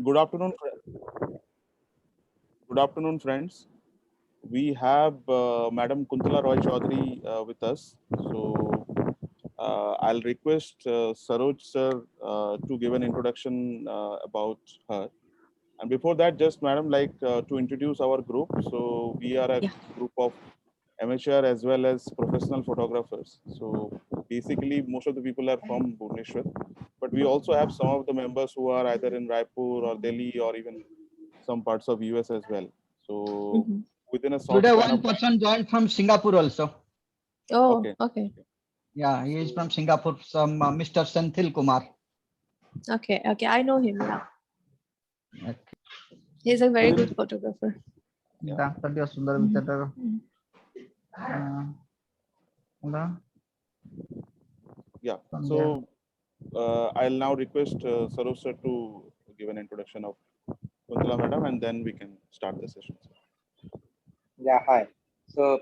Good afternoon, good afternoon, friends. We have Madam Kuntala Roy Chaudhary with us. So I'll request Saroj sir to give an introduction about her. And before that, just Madam, to introduce our group. So we are a group of amateur as well as professional photographers. So basically, most of the people are from Bhubaneswar, but we also have some of the members who are either in Raipur or Delhi or even some parts of US as well. So within a short Today, span one of time. person joined from Singapore also. Okay. Okay. Yeah, he is from Singapore, some Mr. Senthil Kumar. Okay. I know him now. Okay. He's a very good photographer. Yeah. Yeah. So I'll now request Saroj sir to give an introduction of Kuntala madam, and then we can start the session. Yeah, hi. So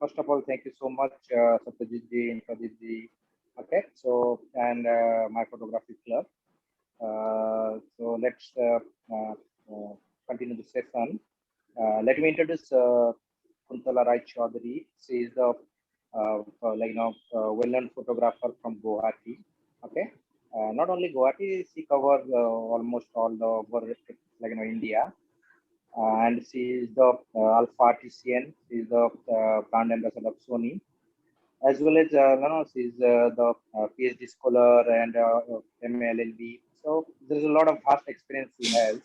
first of all, thank you so much, Satyajit ji and Pradeep ji. Okay, so and my photography club. So let's continue the session. Let me introduce Kuntala Rai Chaudhary. She is the well-known photographer from Guwahati. Okay, not only Guwahati, she covers almost all the over India. And she is the Alpha Artisan. She is the brand ambassador of Sony, as well as she is the PhD scholar and MLLB. So there's a lot of vast experience she has.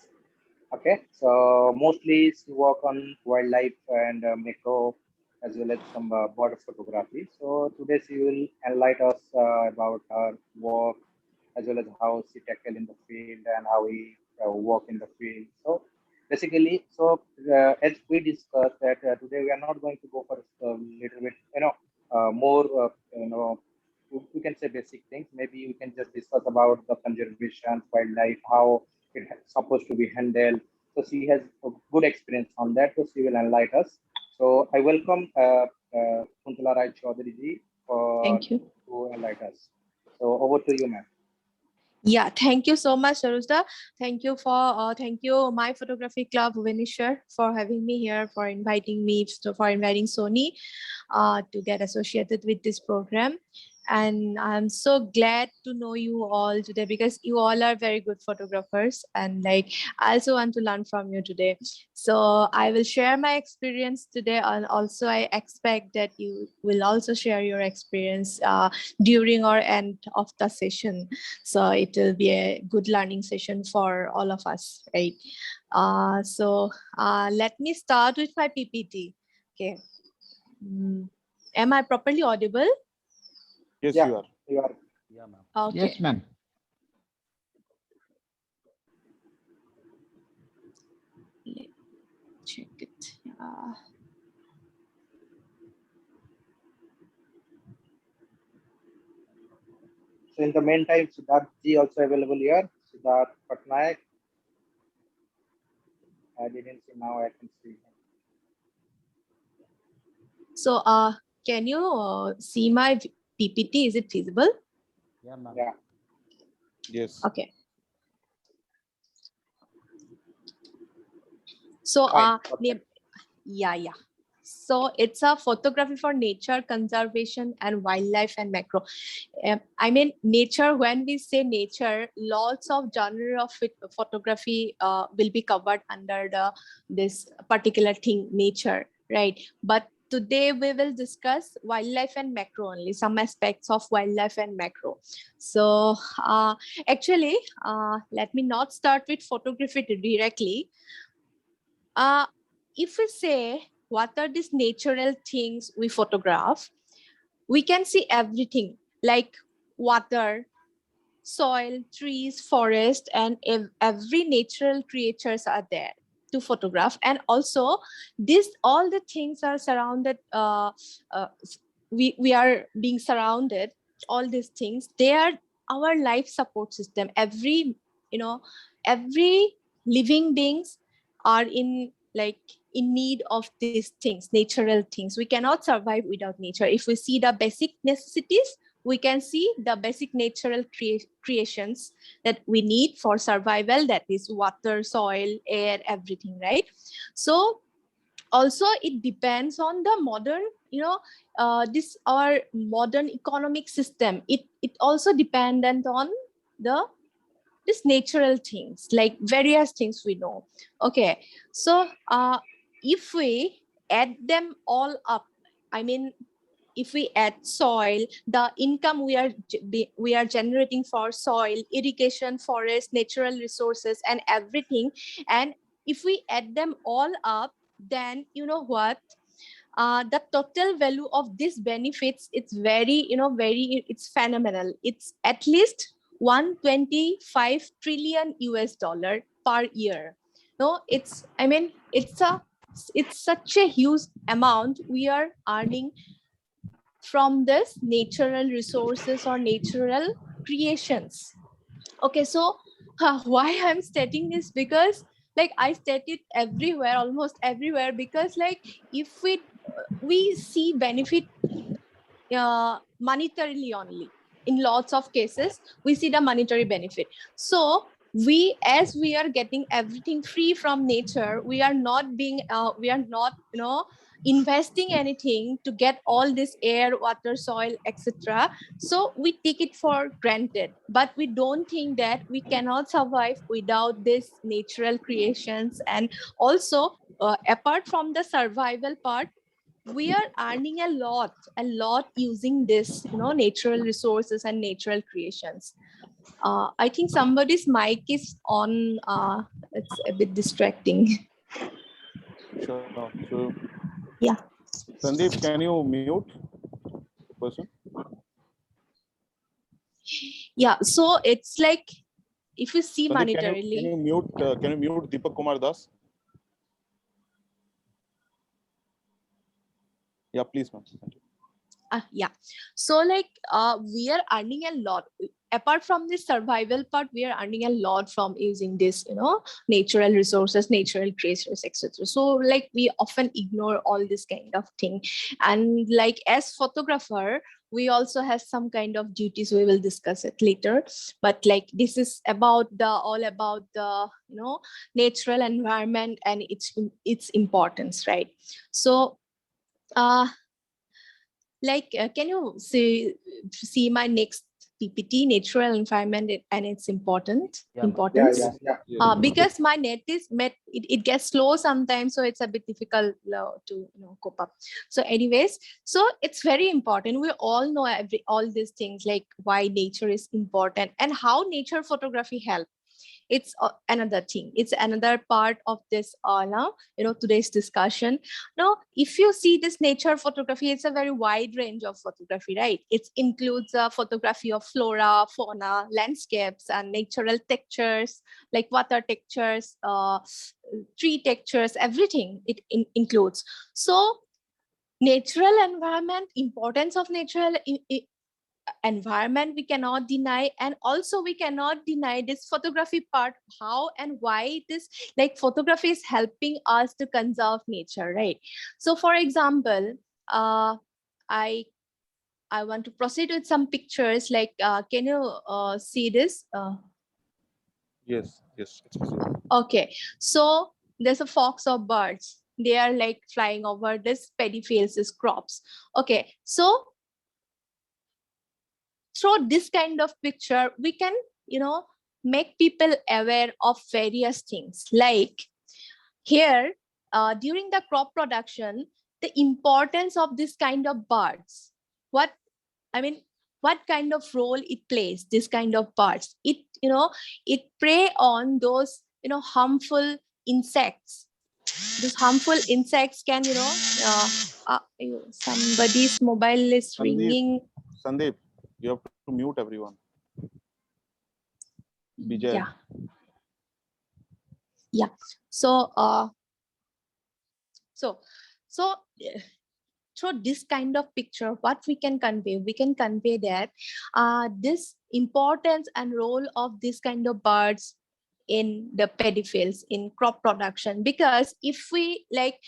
Okay, so mostly she work on wildlife and macro, as well as some border photography. So today she will enlighten us about her work, as well as how she tackle in the field and how we work in the field. So basically, as we discussed that today we are not going to go for a little bit, more, we can say basic things. Maybe we can just discuss about the conservation, wildlife, how it's supposed to be handled. So she has a good experience on that, so she will enlighten us. So I welcome Kuntala Rai Chaudhary ji Thank you. to enlighten us. So over to you, ma'am. Yeah, thank you so much, Sarojda. Thank you, my photography club, Bhubaneswar, for having me here, for inviting me, for inviting Sony to get associated with this program. And I'm so glad to know you all today, because you all are very good photographers, and I also want to learn from you today. So I will share my experience today, and also I expect that you will also share your experience during or end of the session. So it will be a good learning session for all of us, right? Let me start with my PPT. Okay. Am I properly audible? Yes, Yeah, you are. you are. Yeah, ma'am. Okay. Yes, ma'am. Let's check it. So in the meantime, Siddharth ji also available here. Siddharth Patnaik. I didn't see, now I can see him. So can you see my PPT? Is it feasible? Yeah, ma'am. Yeah. Yes. Okay. So Fine. Okay. yeah. So it's a photography for nature, conservation, and wildlife and macro. I mean, nature, when we say nature, lots of genre of photography will be covered under this particular thing, nature, right? But today we will discuss wildlife and macro only, some aspects of wildlife and macro. So actually, let me not start with photography directly. If we say what are these natural things we photograph, we can see everything like water, soil, trees, forest, and every natural creatures are there to photograph. And also all the things are surrounded, we are being surrounded, all these things, they are our life support system. Every living beings are in need of these things, natural things. We cannot survive without nature. If we see the basic necessities, we can see the basic natural creations that we need for survival, that is water, soil, air, everything, right? So also it depends on the modern, this our modern economic system. It also dependent on the this natural things, like various things we know. Okay, so if we add them all up, I mean, if we add soil, the income we are generating for soil, irrigation, forest, natural resources, and everything, and if we add them all up, then you know what, the total value of these benefits, it's very, it's phenomenal. It's at least 125 trillion US dollar per year. No, it's, I mean, it's such a huge amount we are earning from this natural resources or natural creations. Okay, so why I'm stating this, because like I state it everywhere, almost everywhere, because like if we see benefit monetarily only. In lots of cases we see the monetary benefit. So as we are getting everything free from nature, we are not investing anything to get all this air, water, soil, etc. So we take it for granted, but we don't think that we cannot survive without these natural creations. And also apart from the survival part, we are earning a lot using this, natural resources and natural creations. I think somebody's mic is on. It's a bit distracting. Sure. So, Yeah. Sandeep, can you mute the person? Yeah, so it's like if you see Sandeep, monetarily. can you mute Deepak Kumar Das? Yeah, please, ma'am. Yeah, so like we are earning a lot. Apart from the survival part, we are earning a lot from using this, natural resources, natural creatures, etc. So like we often ignore all this kind of thing. And like as photographer, we also have some kind of duties. We will discuss it later, but like this is about all about the natural environment and its importance, right? So can you see my next PPT, natural environment and its importance? Because my net it gets slow sometimes, so it's a bit difficult to cope up. So anyways, so it's very important. We all know all these things, like why nature is important and how nature photography helps. It's another thing. It's another part of this now today's discussion. Now if you see this nature photography, it's a very wide range of photography, right? It includes photography of flora, fauna, landscapes, and natural textures like water textures, tree textures, everything it includes. So natural environment, importance of natural environment we cannot deny, and also we cannot deny this photography part, how and why this like photography is helping us to conserve nature, right? So for example, I want to proceed with some pictures, like can you see this? Yes, it's possible. Okay, so there's a fox or birds, they are like flying over this paddy fields, this crops. Okay, so through this kind of picture we can make people aware of various things, like here during the crop production, the importance of this kind of birds, what kind of role it plays, this kind of birds, it prey on those harmful insects. These harmful insects can somebody's mobile is ringing. Sandeep, you have to mute everyone. Bijay. Yeah. So through this kind of picture, what we can convey that this importance and role of this kind of birds in the paddy fields in crop production, because if we like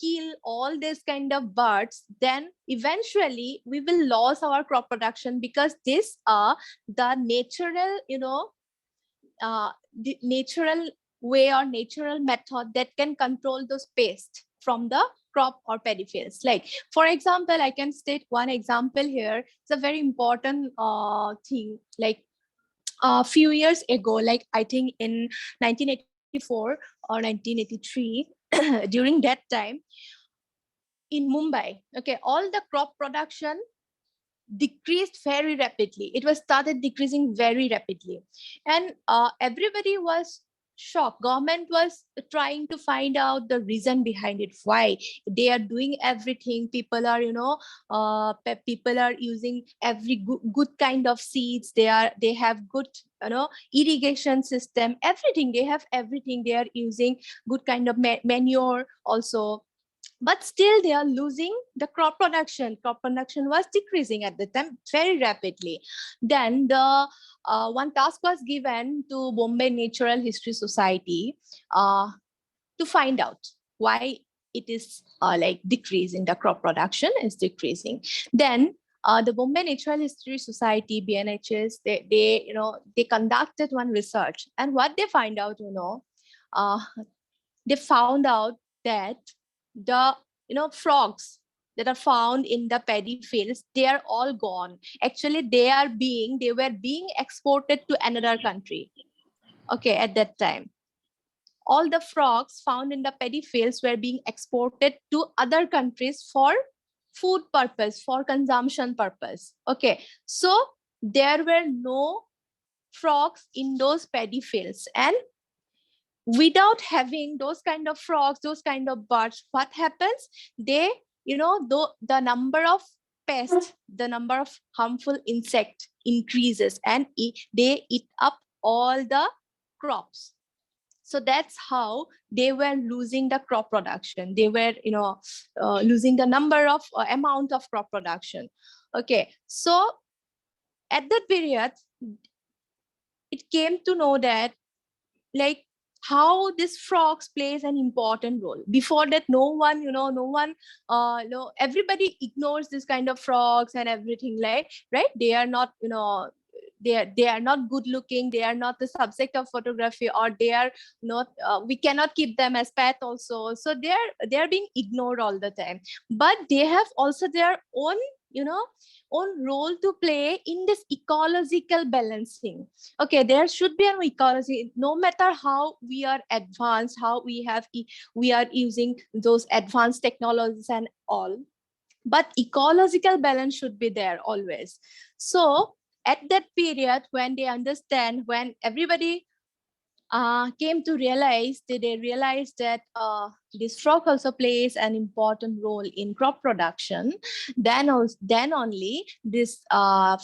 kill all these kind of birds, then eventually we will lose our crop production, because these are the natural, the natural way or natural method that can control those pests from the crop or paddy fields. Like, for example, I can state one example here. It's a very important thing. Like a few years ago, like I think in 1984 or 1983, during that time in Mumbai, okay, all the crop production decreased very rapidly. It was started decreasing very rapidly, and everybody was shocked. Government was trying to find out the reason behind it, why they are doing everything. People are, people are using every good kind of seeds. They have good, irrigation system, everything. They have everything. They are using good kind of manure also, but still they are losing the crop production. Crop production was decreasing at the time very rapidly. Then the one task was given to Bombay Natural History Society to find out why it is like decreasing, the crop production is decreasing. Then the Bombay Natural History Society, BNHS, they conducted one research, and what they find out, they found out that the frogs that are found in the paddy fields, they are all gone. Actually, they were being exported to another country. Okay, at that time, all the frogs found in the paddy fields were being exported to other countries for food purpose, for consumption purpose. Okay, so there were no frogs in those paddy fields, and without having those kind of frogs, those kind of birds, what happens? They, the number of pests, the number of harmful insects increases, and they eat up all the crops. So that's how they were losing the crop production. They were, losing the number of amount of crop production. Okay, so at that period, it came to know that, like, how this frogs plays an important role. Before that, everybody ignores this kind of frogs and everything, like, right? They are not, they are not good looking. They are not the subject of photography, or they are not, we cannot keep them as pet also. So they are being ignored all the time. But they have also their own, own role to play in this ecological balancing. Okay, there should be an ecology. No matter how we are advanced, how we are using those advanced technologies and all, but ecological balance should be there always. So at that period, when they understand, when everybody came to realize, they realized that this frog also plays an important role in crop production. Then only this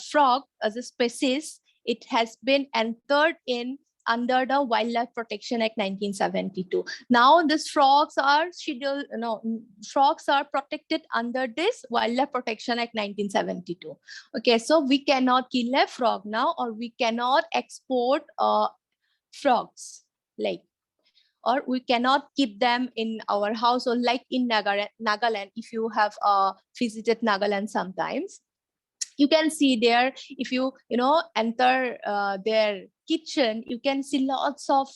frog as a species, it has been entered in under the Wildlife Protection Act 1972. Now these frogs are scheduled, frogs are protected under this Wildlife Protection Act 1972. Okay, so we cannot kill a frog now, or we cannot export frogs, like, or we cannot keep them in our household, like in Nagaland. If you have visited Nagaland sometimes, you can see there, if you enter their kitchen, you can see lots of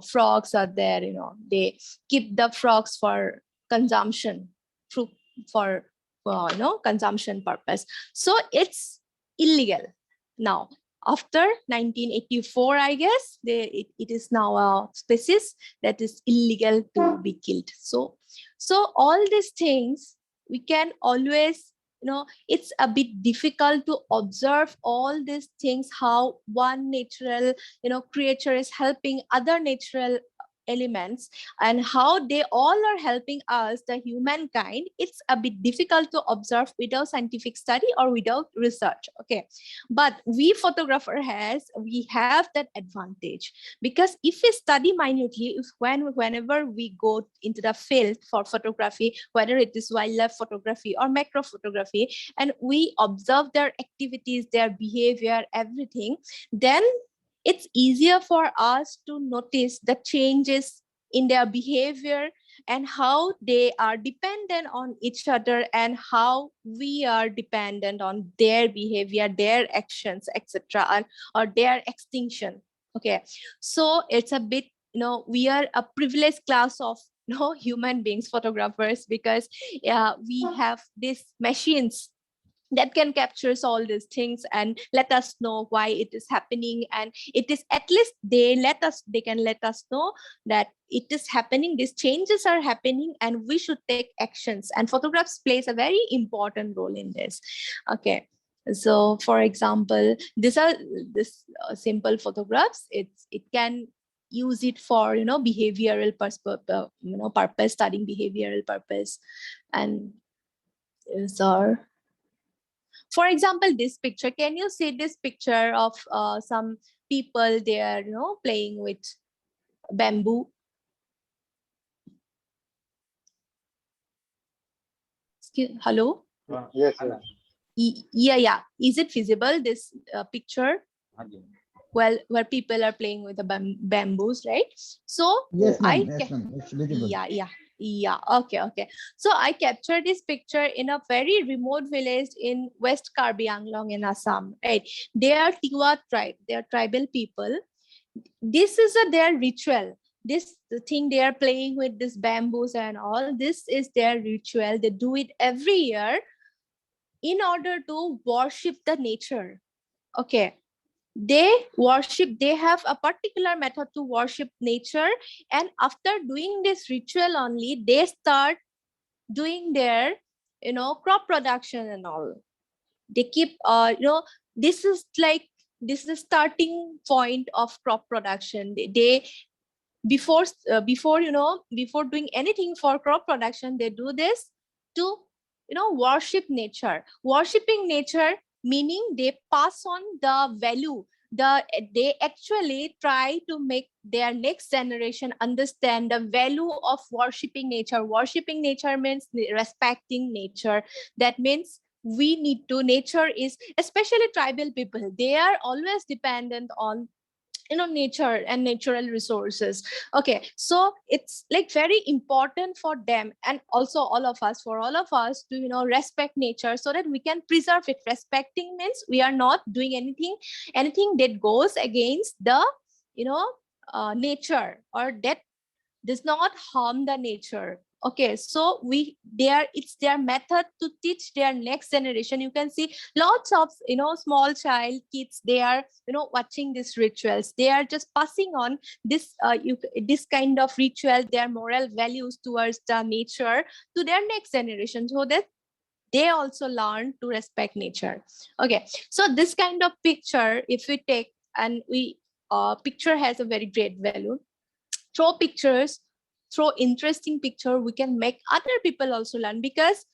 frogs are there. They keep the frogs for consumption, for consumption purpose. So it's illegal now. After 1984, I guess, it is now a species that is illegal to be killed. So all these things, we can always, it's a bit difficult to observe all these things, how one natural, creature is helping other natural elements, and how they all are helping us, the humankind. It's a bit difficult to observe without scientific study or without research. Okay, but we we have that advantage, because if we study minutely, whenever we go into the field for photography, whether it is wildlife photography or macro photography, and we observe their activities, their behavior, everything, then it's easier for us to notice the changes in their behavior and how they are dependent on each other and how we are dependent on their behavior, their actions, etc., or their extinction. Okay, so it's a bit, we are a privileged class of human beings, photographers, because we have these machines that can capture all these things and let us know why it is happening, and it is at least they can let us know that it is happening, these changes are happening, and we should take actions, and photographs plays a very important role in this. Okay, so for example, these are this simple photographs. It can use it for behavioral purpose, studying behavioral purpose. And so for example, this picture, can you see this picture of some people, they are playing with bamboo? Hello? Yes. Yeah. Is it visible, this picture? Well, where people are playing with the bamboos, right? So Yes, I ma'am. Yes, ma'am. It's visible. Yeah. Okay. So I captured this picture in a very remote village in West Karbi Anglong in Assam, right? They are Tiwa tribe. They are tribal people. This is their ritual. The thing they are playing with, this bamboos and all, this is their ritual. They do it every year in order to worship the nature. Okay, they have a particular method to worship nature, and after doing this ritual only, they start doing their crop production and all. They keep this is the starting point of crop production. They before before doing anything for crop production, they do this to worship nature. Worshipping nature meaning they pass on the value, they actually try to make their next generation understand the value of worshipping nature. Worshipping nature means respecting nature. That means we need to, nature is, especially tribal people, they are always dependent on nature and natural resources. Okay, so it's like very important for them, and also all of us, for all of us to respect nature so that we can preserve it. Respecting means we are not doing anything that goes against the nature, or that does not harm the nature. Okay, so it's their method to teach their next generation. You can see lots of small child kids, they are watching these rituals. They are just passing on this this kind of ritual, their moral values towards the nature, to their next generation, so that they also learn to respect nature. Okay, so this kind of picture, if we take, and we picture has a very great value. Through pictures, through interesting picture, we can make other people also learn, because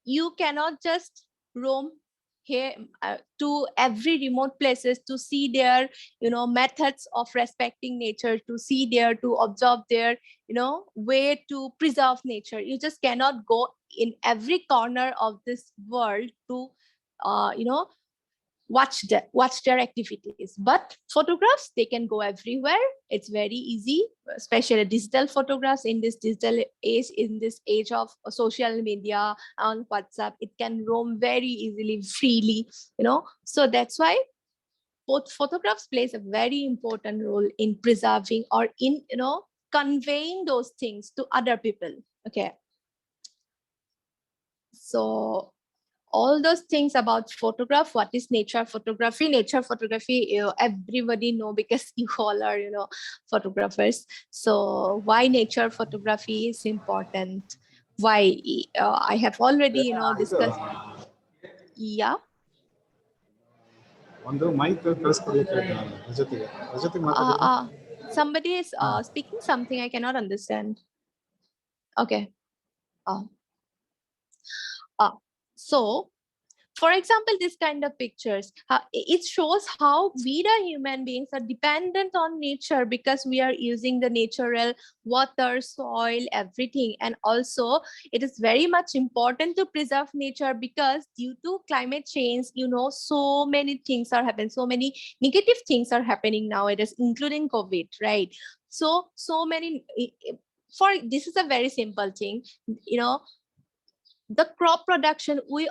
you cannot just roam here to every remote places to see their methods of respecting nature, to see their, to observe their way to preserve nature. You just cannot go in every corner of this world to watch their activities. But photographs, they can go everywhere. It's very easy, especially digital photographs in this digital age, in this age of social media on WhatsApp. It can roam very easily, freely, so that's why both photographs plays a very important role in preserving, or in conveying those things to other people. Okay, so all those things about photograph, what is nature photography. Nature photography, everybody know, because you all are photographers. So why nature photography is important, why I have already discussed. Yeah. ಒಂದು mic ಕಳಿಸ್ಕೊಡ್ಲಿಕ್ಕೆ ನಾನು ಜೊತೆಗೆ ಮಾತಾಡಿ. Somebody is speaking something I cannot understand. Okay. So For example, this kind of pictures, it shows how we the human beings are dependent on nature because we are using the natural water, soil, everything. And also it is very much important to preserve nature because due to climate change, you know, so many things are happening, so many negative things are happening nowadays, including COVID, right? So many, for this is a very simple thing, you know, the crop production, we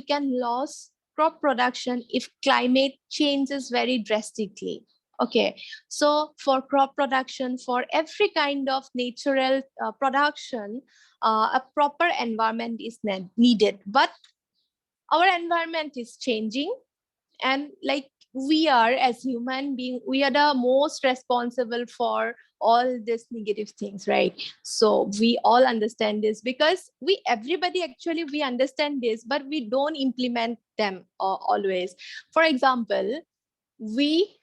can lose crop production if climate changes very drastically. Okay, so for crop production, for every kind of natural production, a proper environment is needed, but our environment is changing, and like we are as human being, we are the most responsible for all these negative things, right? So we all understand this because everybody actually we understand this, but we don't implement them always. For example, we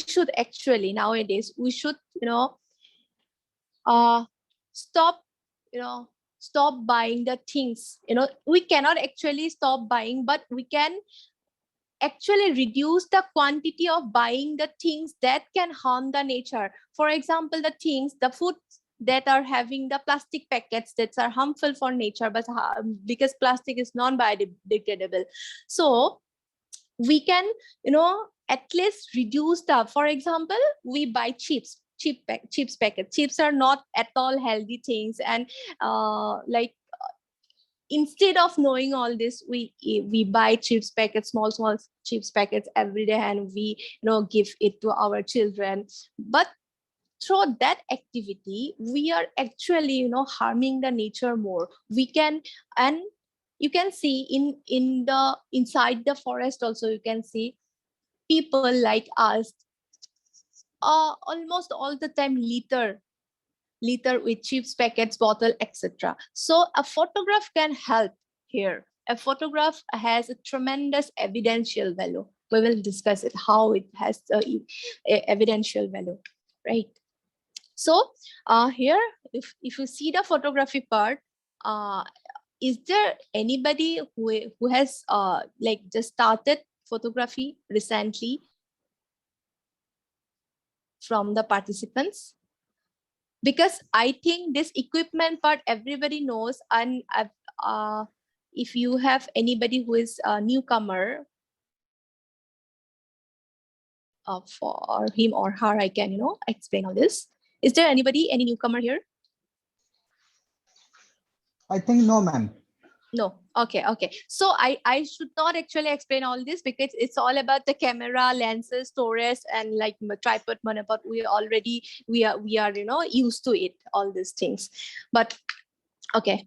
should actually nowadays we should, you know, stop, you know, stop buying the things, you know, we cannot actually stop buying, but we can actually reduce the quantity of buying the things that can harm the nature. For example, the food that are having the plastic packets that are harmful for nature, but because plastic is non-biodegradable, so we can, you know, at least reduce the, for example, we buy chips packets. Chips are not at all healthy things, and instead of knowing all this, we buy chips packets, small chips packets every day, and we, you know, give it to our children. But through that activity, we are actually, you know, harming the nature more. We can, and you can see inside the forest also, you can see people like us almost all the time litter with chips packets, bottle, etc. So a photograph can help here. A photograph has a tremendous evidential value. We will discuss it, how it has a evidential value, right? So here, if you see the photography part, is there anybody who has like just started photography recently from the participants? Because I think this equipment part everybody knows, and if you have anybody who is a newcomer, for him or her, I can, you know, explain all this. Is there any newcomer here? I think no, ma'am. No. Okay. So I should not actually explain all this because it's all about the camera, lenses, storage, and like tripod, monopod. We are you know, used to it, all these things. But okay.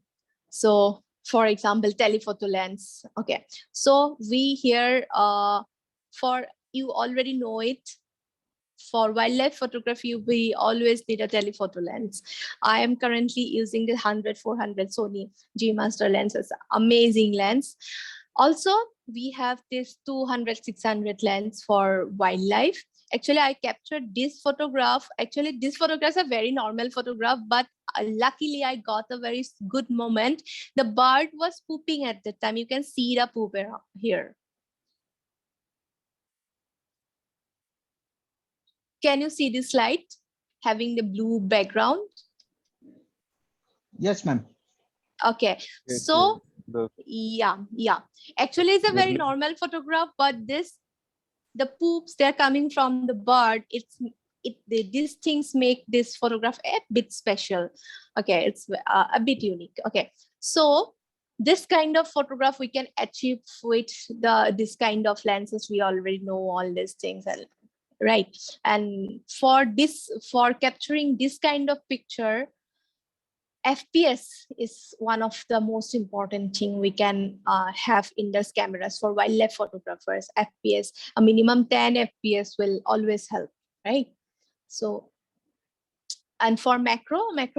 So for example, telephoto lens. Okay. So we here for you already know it. For wildlife photography, we always need a telephoto lens. I am currently using the 100-400 Sony G Master lenses, amazing lens. Also, we have this 200-600 lens for wildlife. Actually, I captured this photograph. Actually, this photograph is a very normal photograph, but luckily I got a very good moment. The bird was pooping at the time. You can see the poop here. Can you see this slide having the blue background? Yes, ma'am. Okay. Yes, So yes. yeah. Actually, it's a very normal photograph, but the poops, they're coming from the bird. These things make this photograph a bit special. Okay, it's a bit unique. Okay, so this kind of photograph we can achieve with this kind of lenses. We already know all these things, right? And for capturing this kind of picture, FPS is one of the most important thing we can have in these cameras. For wildlife photographers, FPS, a minimum 10 FPS will always help, right? So, and for macro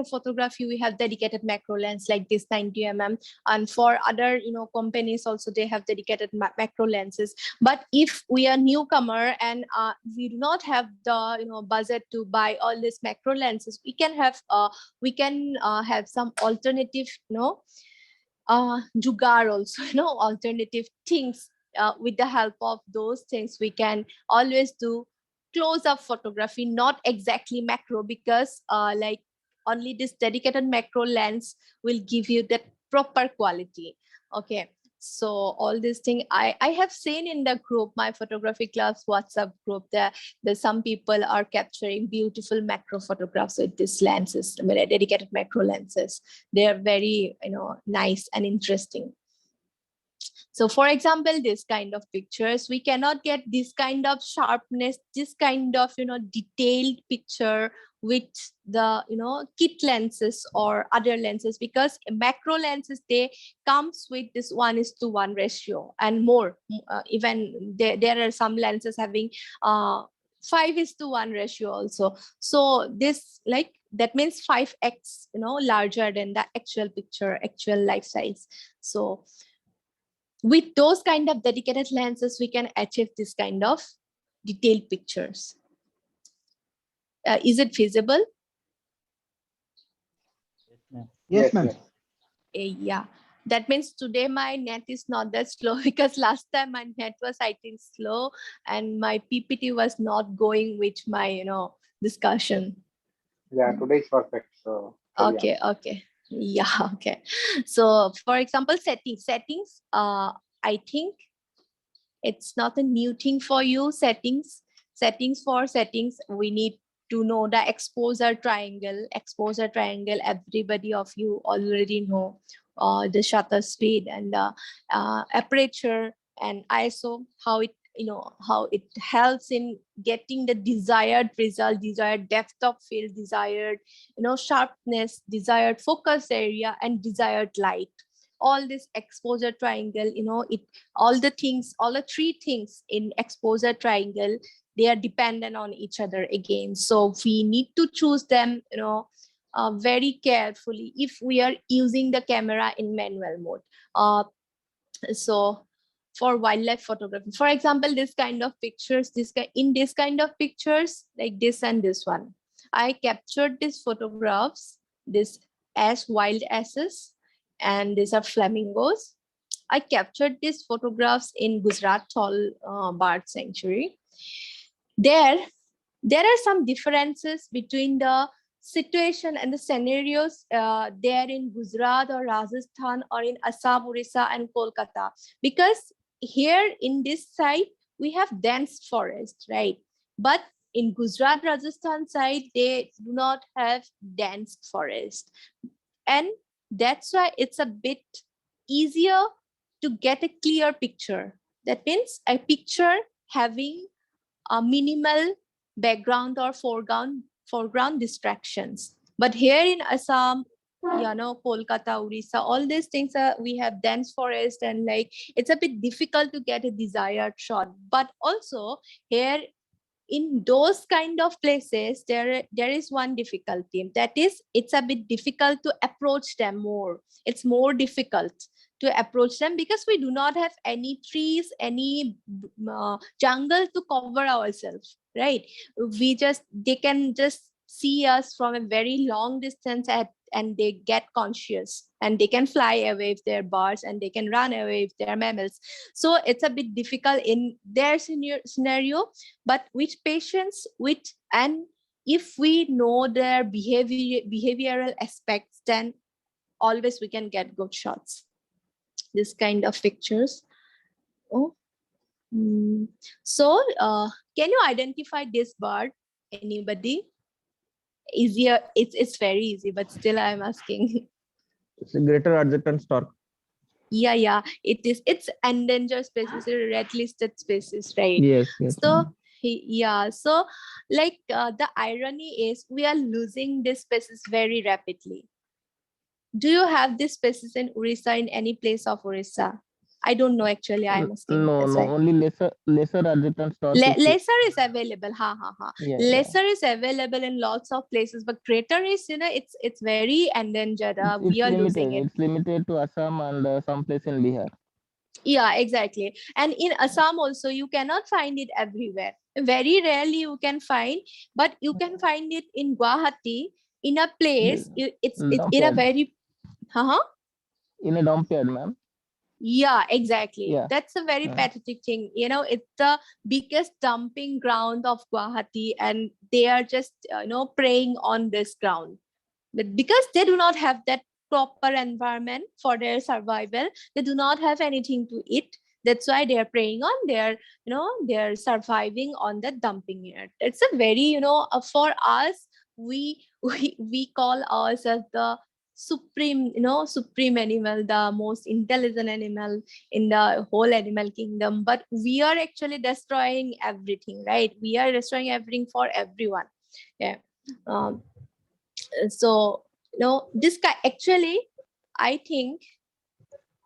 photography, we have dedicated macro lens like this 90mm, and for other, you know, companies also, they have dedicated macro lenses. But if we are newcomer and we do not have the, you know, budget to buy all these macro lenses, we can have some alternative, you know, jugaad also, alternative things. With the help of those things, we can always do close-up photography, not exactly macro, because like only this dedicated macro lens will give you that proper quality. Okay. So all these things I have seen in the group, my photography club's WhatsApp group, that some people are capturing beautiful macro photographs with these lenses, dedicated macro lenses. They are very, nice and interesting. So for example, this kind of pictures, we cannot get this kind of sharpness, this kind of, detailed picture with the, kit lenses or other lenses, because macro lenses, they comes with this 1:1 ratio and more. Even there are some lenses having 5:1 ratio also. So this, like, that means 5x, larger than the actual picture, actual life size. So with those kind of dedicated lenses, we can achieve this kind of detailed pictures. Is it feasible? Yes, ma'am. Yeah. That means today my net is not that slow, because last time my net was, I think, slow, and my PPT was not going with my, discussion. Yeah, today is perfect. So Okay, okay. Yeah, okay. So for example, settings, I think it's not a new thing for you. Settings, we need to know the exposure triangle. Everybody of you already know the shutter speed and the aperture and ISO, how it helps in getting the desired result, desired depth of field, desired sharpness, desired focus area, and desired light. All this exposure triangle, all the three things in exposure triangle, they are dependent on each other again. So we need to choose them, very carefully if we are using the camera in manual mode. So for wildlife photography, for example, this kind of pictures, in this kind of pictures, like this and this one, I captured these photographs, this as wild asses, and these are flamingos. I captured these photographs in Gujarat Thol Bird Sanctuary. There are some differences between the situation and the scenarios there in Gujarat or Rajasthan or in Assam, Orissa, and Kolkata, because here in this side we have dense forest, right? But in Gujarat, Rajasthan side, they do not have dense forest, and that's why it's a bit easier to get a clear picture. That means a picture having a minimal background or foreground distractions. But here in Assam, Kolkata, Orissa, all these things we have dense forest, and like it's a bit difficult to get a desired shot. But also here in those kind of places, there is one difficulty, that is it's a bit difficult to approach them more. It's more difficult to approach them because we do not have any trees, any jungle to cover ourselves, right? They can just see us from a very long distance and they get conscious, and they can fly away if they're birds, and they can run away if they're mammals. So it's a bit difficult in their scenario, but with patience, and if we know their behavioral aspects, then always we can get good shots. This kind of pictures. So can you identify this bird? Anybody? Easier, it's very easy, but still I'm asking. It's a greater Argentine stork. Yeah, it is. It's endangered species, red listed species, right? Yes. So so like the irony is we are losing this species very rapidly. Do you have this species in Orissa, in any place of Orissa? I don't know actually. I'm asking. No, only lesser Argentine stork. Lesser is available. Yeah, lesser is available in lots of places, but greater is, it's very endangered. We are losing it. It's limited to Assam and some place in Bihar. Yeah, exactly. And in Assam also, you cannot find it everywhere. Very rarely you can find, but you can find it in Guwahati, in a place. It's in a very. In a dump yard, ma'am. Yeah, exactly. Yeah. That's a very Yeah. pathetic thing. You know, it's the biggest dumping ground of Guwahati, and they are just, preying on this ground. But because they do not have that proper environment for their survival, they do not have anything to eat. That's why they are preying on their, they're surviving on the dumping yard. It's a very, for us, we call ourselves the supreme animal, the most intelligent animal in the whole animal kingdom. But we are actually destroying everything, right? We are destroying everything for everyone. Yeah. So this guy actually, I think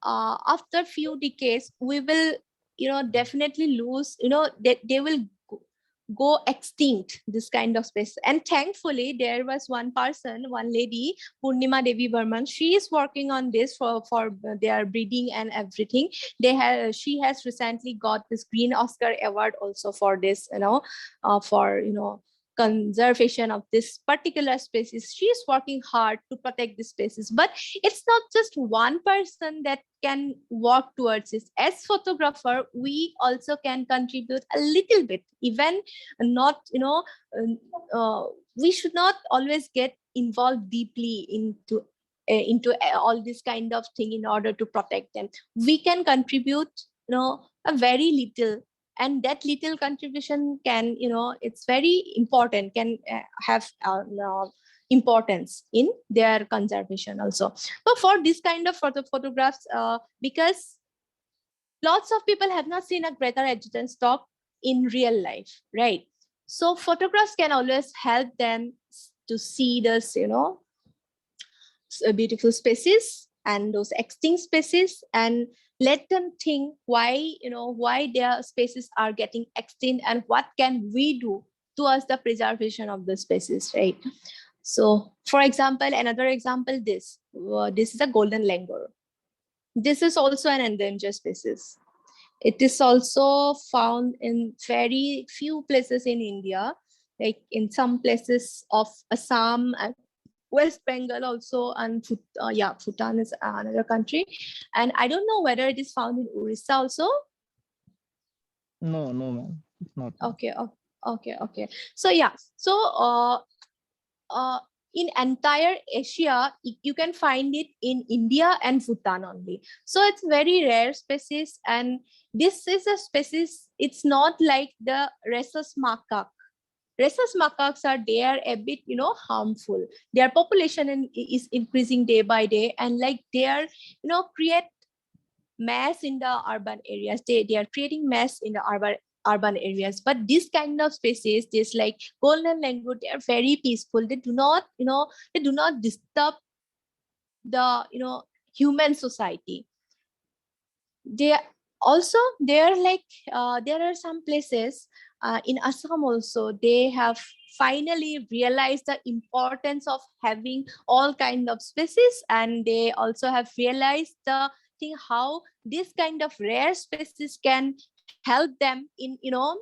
after few decades we will definitely lose, they will go extinct, this kind of space. And thankfully there was one person, one lady, Purnima Devi Burman. She is working on this for their breeding and everything. She has recently got this Green Oscar award also for this, for conservation of this particular species. She is working hard to protect the species, but it's not just one person that can work towards this. As photographer, we also can contribute a little bit, even not, we should not always get involved deeply into all this kind of thing in order to protect them. We can contribute, a very little, and that little contribution can, it's very important, can have importance in their conservation also. But for this kind of photographs, because lots of people have not seen a greater adjutant stock in real life, right? So photographs can always help them to see this, beautiful species and those extinct species, and let them think why their species are getting extinct, and what can we do towards the preservation of the species, right? So for example, another example, this is a golden langur. This is also an endangered species. It is also found in very few places in India, like in some places of Assam and West Bengal also, and Bhutan is another country. And I don't know whether it is found in Orissa also. No, ma'am. It's not. Okay. So yeah, so in entire Asia, you can find it in India and Bhutan only. So it's very rare species, and this is a species. It's not like the rhesus macaque. Rhesus macaques are, they are a bit harmful. Their population is increasing day by day, and like they are create mass in the urban areas. They are creating mass in the urban areas. But this kind of species, this like golden langur, they are very peaceful. They do not disturb the human society. They also, there are some places in Assam also, they have finally realized the importance of having all kind of species, and they also have realized the thing how this kind of rare species can help them in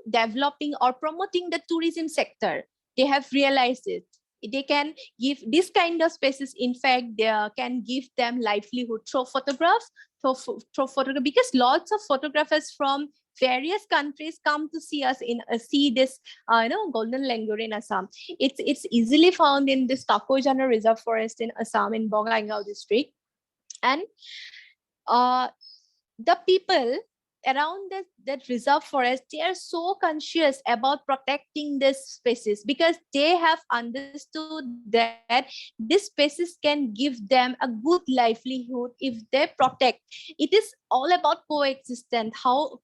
developing or promoting the tourism sector. They have realized it. They can give this kind of species, in fact they can give them livelihood through photographs, because lots of photographers from various countries come to see us see this golden langur in Assam. It's easily found in this Takoijana Reserve Forest in Assam, in Bongaigaon district. And the people around that reserve forest, they are so conscious about protecting this species, because they have understood that this species can give them a good livelihood if they protect. It is all about coexistence, how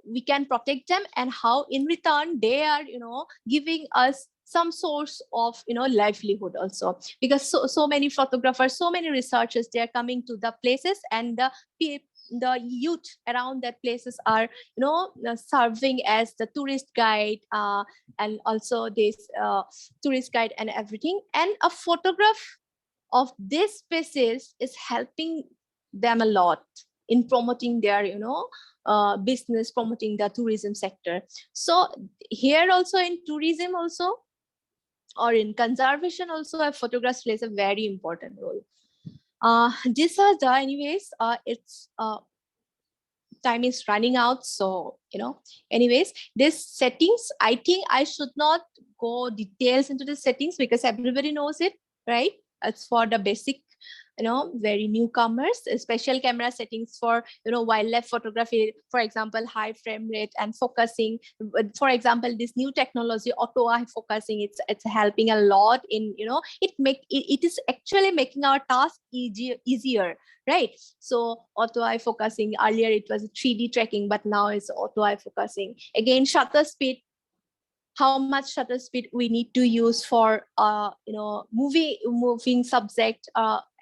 we can protect them, and how in return they are giving us some source of livelihood also. Because so many photographers, so many researchers, they are coming to the places, and the youth around that places are serving as the tourist guide, and also this tourist guide and everything. And a photograph of this species is helping them a lot in promoting their business, promoting the tourism sector. So here also, in tourism also, or in conservation also, a photograph plays a very important role. These are the anyways, it's time is running out, so anyways, this settings, I think I should not go details into the settings because everybody knows it, right? It's for the basic, very newcomers. Special camera settings for wildlife photography, for example, high frame rate and focusing. For example, this new technology, auto eye focusing, it's helping a lot in it is actually making our task easier, right? So auto eye focusing, earlier it was 3D tracking, but now it's auto eye focusing. Again, shutter speed, how much shutter speed we need to use for moving subject,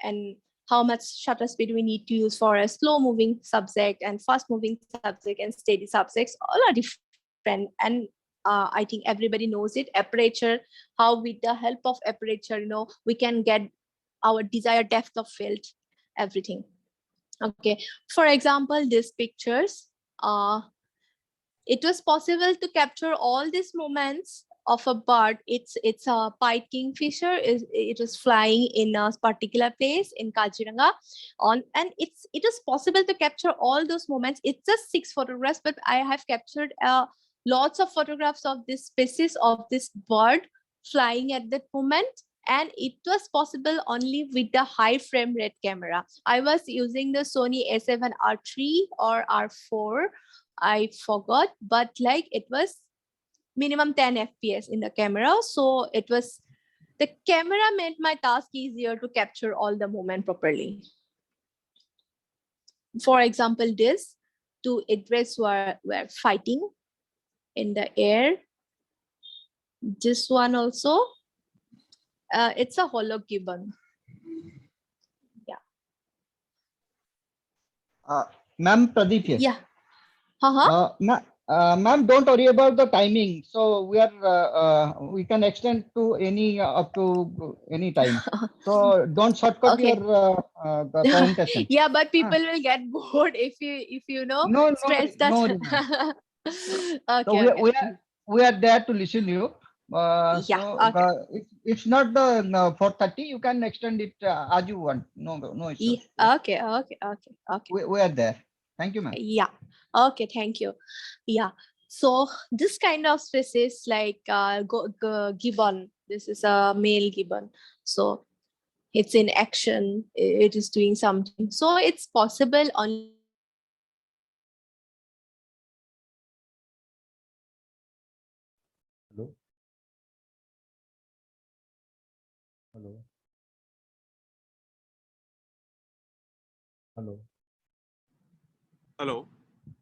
and how much shutter speed we need to use for a slow moving subject and fast moving subject and steady subjects, all are different. And I think everybody knows it. Aperture, how with the help of aperture we can get our desired depth of field, everything. Okay, for example, these pictures, it was possible to capture all these moments of a bird. It's a pied kingfisher. It was flying in a particular place in Kaziranga, and it is possible to capture all those moments. It's just 6 photographs, but I have captured lots of photographs of this species of this bird flying at that moment. And it was possible only with the high frame rate camera. I was using the Sony A7R3 or R4. I forgot, but like it was minimum 10 FPS in the camera. So the camera made my task easier to capture all the moment properly. For example, this 2 egrets were fighting in the air. This one also, it's a hollow gibbon. Yeah. Ma'am, Pradeep here. Yeah. Ma'am, don't worry about the timing. So we can extend to up to any time. So don't shortcut Okay. your the presentation. Yeah, but people will get bored if you No, stress that. no, ma'am. Okay, So okay. we are there to listen you. Yeah, So okay. it's not the 4:30. You can extend it as you want. No issues. Yeah, okay. We are there. Thank you, ma'am. Yeah. Okay, thank you. Yeah. So this kind of species like gibbon, this is a male gibbon. So it's in action, it is doing something. So it's possible only Hello. Hello. Hello. Hello.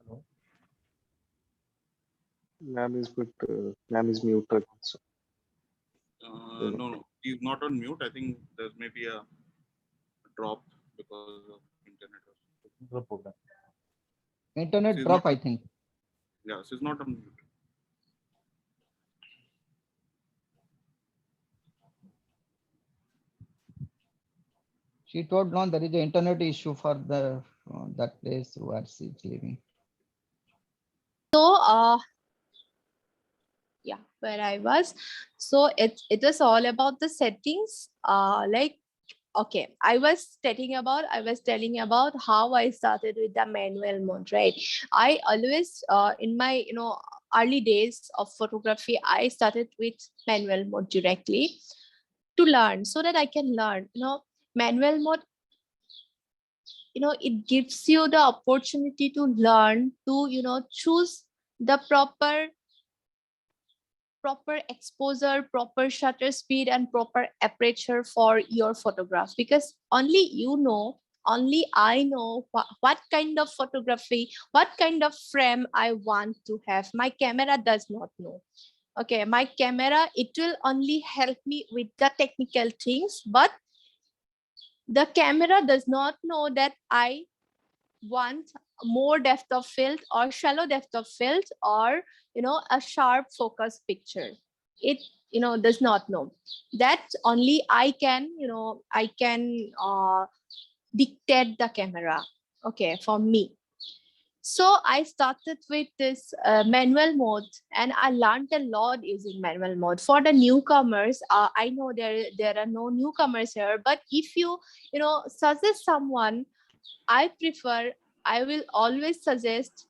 Hello. Ma'am is muted. So, No, he's not on mute. I think there's maybe a drop because of internet. no problem. Internet She's drop, not- I think. Yeah, she's not on mute. She told no, there is an internet issue for the that place where she's living. so yeah, where I was. So it was all about the settings. Like okay, I was telling about how I started with the manual mode, right? I always in my early days of photography, I started with manual mode directly to learn, so that I can learn. Manual mode, it gives you the opportunity to learn to choose the proper exposure, proper shutter speed, and proper aperture for your photograph, because only I know what kind of photography, what kind of frame I want to have. My camera does not know. Okay, my camera, it will only help me with the technical things, but the camera does not know that I want more depth of field or shallow depth of field, or a sharp focus picture. It does not know that. Only I can dictate the camera, okay, for me. So I started with this manual mode, and I learned a lot using manual mode. For the newcomers, I know there are no newcomers here, but if you suggest someone, I will always suggest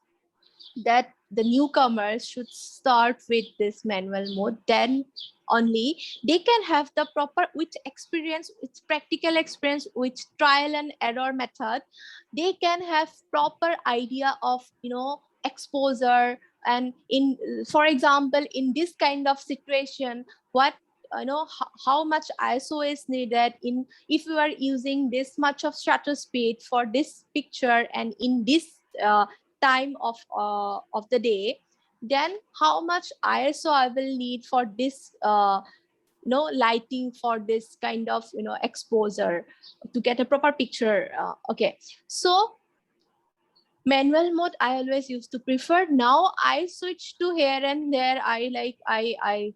that the newcomers should start with this manual mode. Then only they can have the proper, with experience, with practical experience, with trial and error method, they can have proper idea of exposure. And in, for example, in this kind of situation, what how much ISO is needed, in if you are using this much of shutter speed for this picture and in this time of the day, then how much ISO I will need for this lighting, for this kind of exposure, to get a proper picture. Okay, so manual mode I always used to prefer. Now I switch to here and there. I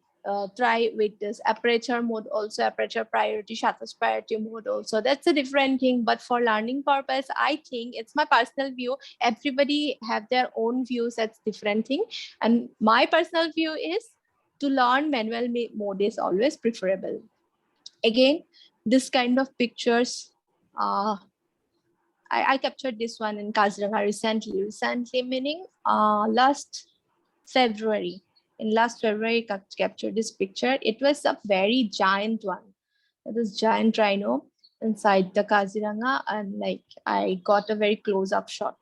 try with this aperture mode also, aperture priority, shutter priority mode also. That's a different thing, but for learning purpose, I think it's my personal view. Everybody have their own views. That's different thing, and my personal view is to learn manual mode is always preferable. Again, this kind of pictures, I captured this one in Kaziranga recently meaning last February. In last February, I captured this picture. It was a very giant one. It was giant rhino inside the Kaziranga, and like I got a very close-up shot.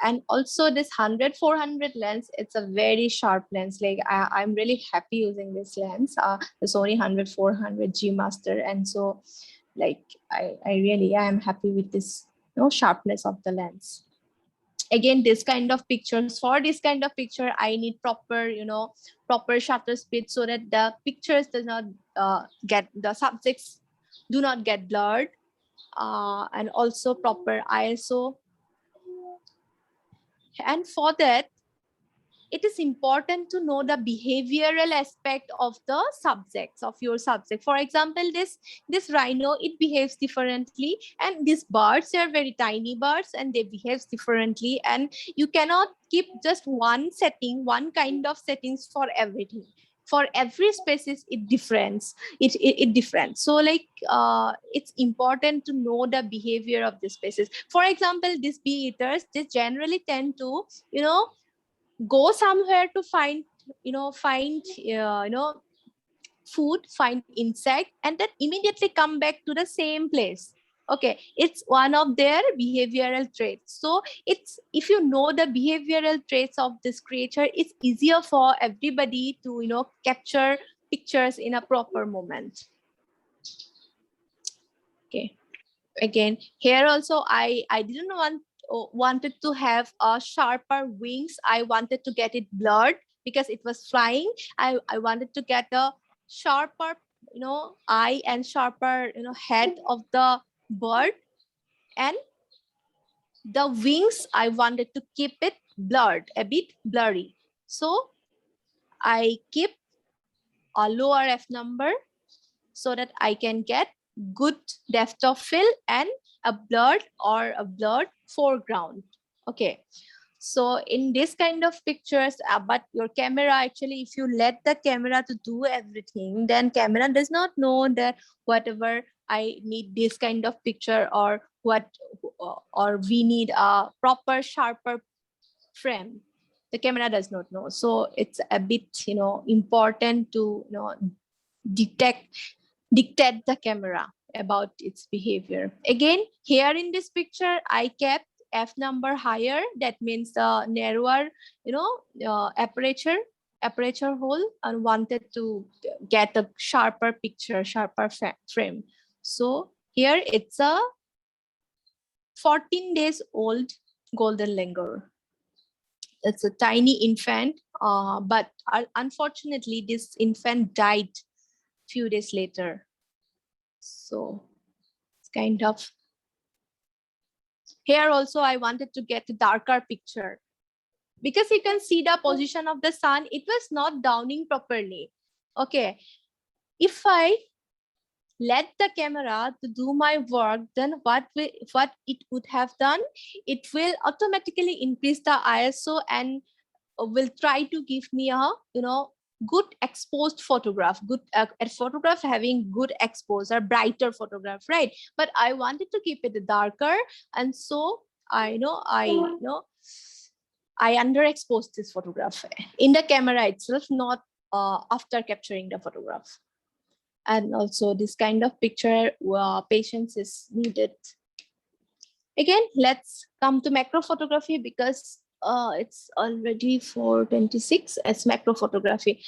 And also this 100-400 lens, it's a very sharp lens. Like I'm really happy using this lens, the Sony 100-400 G Master. And so like I really am happy with this sharpness of the lens. Again, this kind of pictures, for this kind of picture, I need proper proper shutter speed, so that the pictures does not get, the subjects do not get blurred, and also proper ISO. And for that, it is important to know the behavioral aspect of the subjects, of your subject. For example, this rhino, it behaves differently, and these birds are very tiny birds and they behave differently, and you cannot keep just one setting, one kind of settings for everything. For every species, it different. So like it's important to know the behavior of the species. For example, these bee eaters, they generally tend to go somewhere to find food, find insect, and then immediately come back to the same place. Okay, it's one of their behavioral traits. So it's, if you know the behavioral traits of this creature, it's easier for everybody to capture pictures in a proper moment. Okay, again, here also I didn't wanted to have sharper wings. I wanted to get it blurred because it was flying. I wanted to get a sharper eye and sharper head of the bird, and the wings I wanted to keep it blurred, a bit blurry. So I keep a lower f number so that I can get good depth of field and a blurred foreground. Okay, so in this kind of pictures, but your camera, actually, if you let the camera to do everything, then camera does not know that whatever I need this kind of picture, or we need a proper sharper frame. The camera does not know. So it's a bit important to dictate the camera about its behavior. Again, here in this picture, I kept f number higher. That means the narrower aperture hole, and wanted to get a sharper picture, sharper frame. So here it's a 14 days old golden langur. It's a tiny infant, but unfortunately this infant died few days later. So it's kind of, here also I wanted to get a darker picture, because you can see the position of the sun, it was not downing properly. Okay, if I let the camera to do my work, then what it would have done, it will automatically increase the ISO and will try to give me a good exposed photograph, good a photograph having good exposure, brighter photograph, right? But I wanted to keep it darker, and so I underexposed this photograph in the camera itself, not after capturing the photograph. And also this kind of picture patience is needed. Again, let's come to macro photography, because it's already 4:26 as macro photography.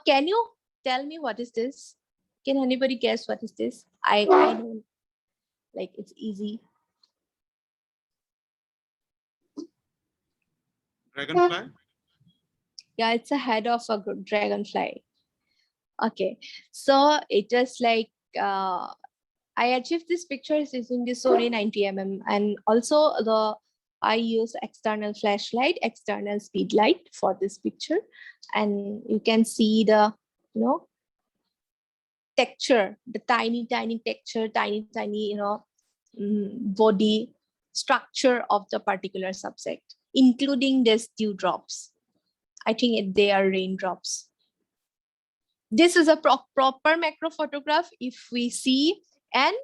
Can you tell me what is this? Can anybody guess what is this? I don't, like, it's easy. Dragonfly? Yeah, it's a head of a dragonfly. Okay, so it is like I achieved this picture using the Sony 90mm, and also I use external flashlight, external speed light for this picture, and you can see the texture, the tiny texture, tiny body structure of the particular subject, including these dewdrops. I think they are raindrops. This is a proper macro photograph if we see, and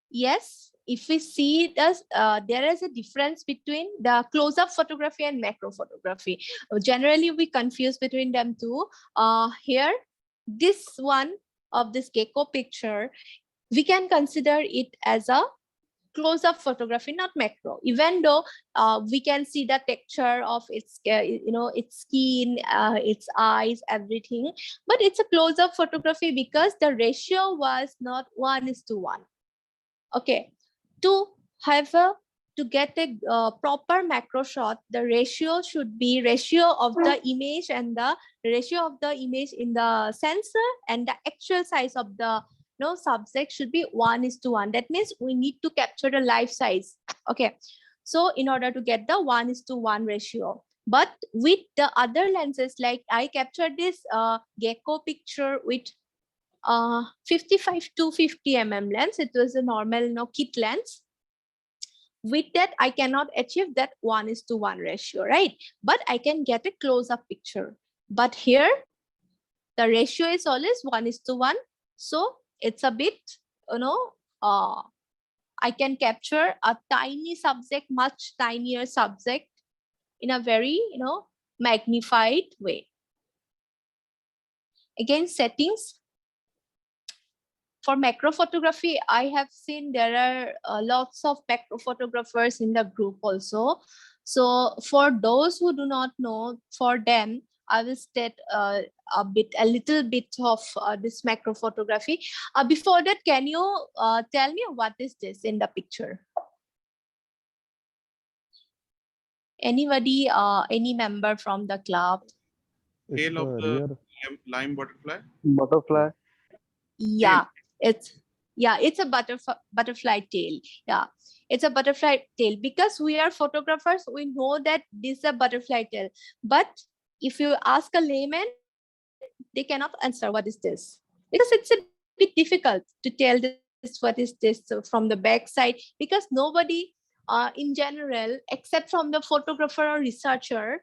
yes, if we see this, there is a difference between the close-up photography and macro photography. Generally, we confuse between them two. Here, this one of this gecko picture, we can consider it as a close-up photography, not macro, even though we can see the texture of its its skin, its eyes, everything, but it's a close-up photography because the ratio was not 1:1. Okay, to get a proper macro shot, the ratio should be ratio of the image and the ratio of the image in the sensor and the actual size of the subject should be 1:1. That means we need to capture the life size. Okay, so in order to get the 1:1 ratio, but with the other lenses, like I captured this gecko picture with 55 to 50 mm lens. It was a normal kit lens. With that, I cannot achieve that 1:1 ratio, right? But I can get a close-up picture. But here, the ratio is always 1:1. So it's a bit, I can capture a tiny subject, much tinier subject in a very, magnified way. Again, settings. For macro photography, I have seen there are lots of macro photographers in the group also. So for those who do not know, for them, I will state a little bit of this macro photography. Before that, can you tell me what is this in the picture? Anybody, any member from the club? Tail of the lime butterfly? Butterfly. Yeah, it's a butterfly tail. Yeah, it's a butterfly tail. Because we are photographers, we know that this is a butterfly tail. But if you ask a layman, they cannot answer what is this, because it's a bit difficult to tell this what is this from the back side, because nobody in general, except from the photographer or researcher,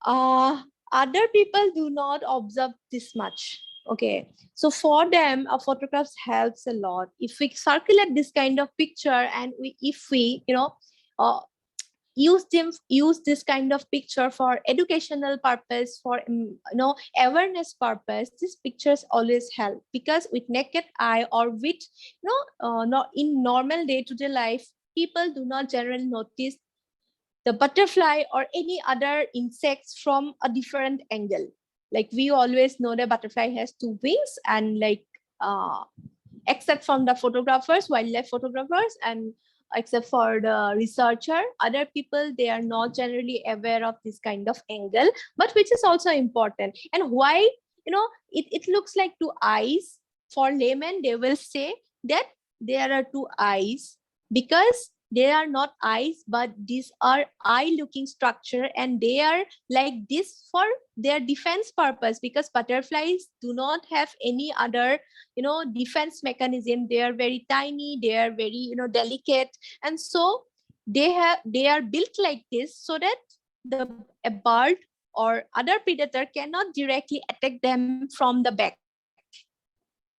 other people do not observe this much. Okay, so for them, a photograph helps a lot. If we circulate this kind of picture, and if we use this kind of picture for educational purpose, for awareness purpose, these pictures always help. Because with naked eye or with not in normal day-to-day life, people do not generally notice the butterfly or any other insects from a different angle. Like we always know the butterfly has two wings, and except from the photographers, wildlife photographers, and except for the researcher, other people, they are not generally aware of this kind of angle, but which is also important. And why it looks like two eyes, for laymen they will say that there are two eyes, because They are not eyes, but these are eye-looking structure, and they are like this for their defense purpose, because butterflies do not have any other, defense mechanism. They are very tiny, they are very, delicate, and so they are built like this so that a bird or other predator cannot directly attack them from the back.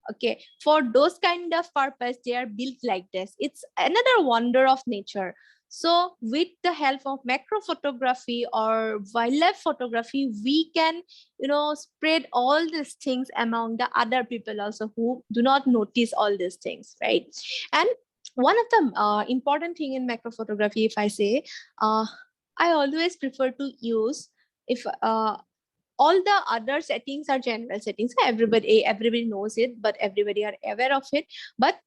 Okay, for those kind of purpose, they are built like this. It's another wonder of nature. So with the help of macro photography or wildlife photography, we can, spread all these things among the other people also who do not notice all these things, right? And one of the important thing in macro photography, if I say, I always prefer to use, if all the other settings are general settings, everybody knows it, but everybody are aware of it. But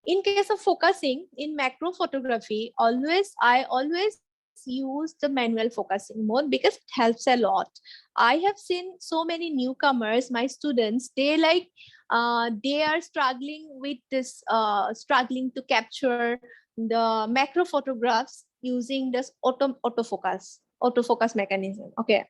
in case of focusing in macro photography, I always use the manual focusing mode because it helps a lot. I have seen so many newcomers, my students, they are struggling with this, struggling to capture the macro photographs using this autofocus mechanism. Okay,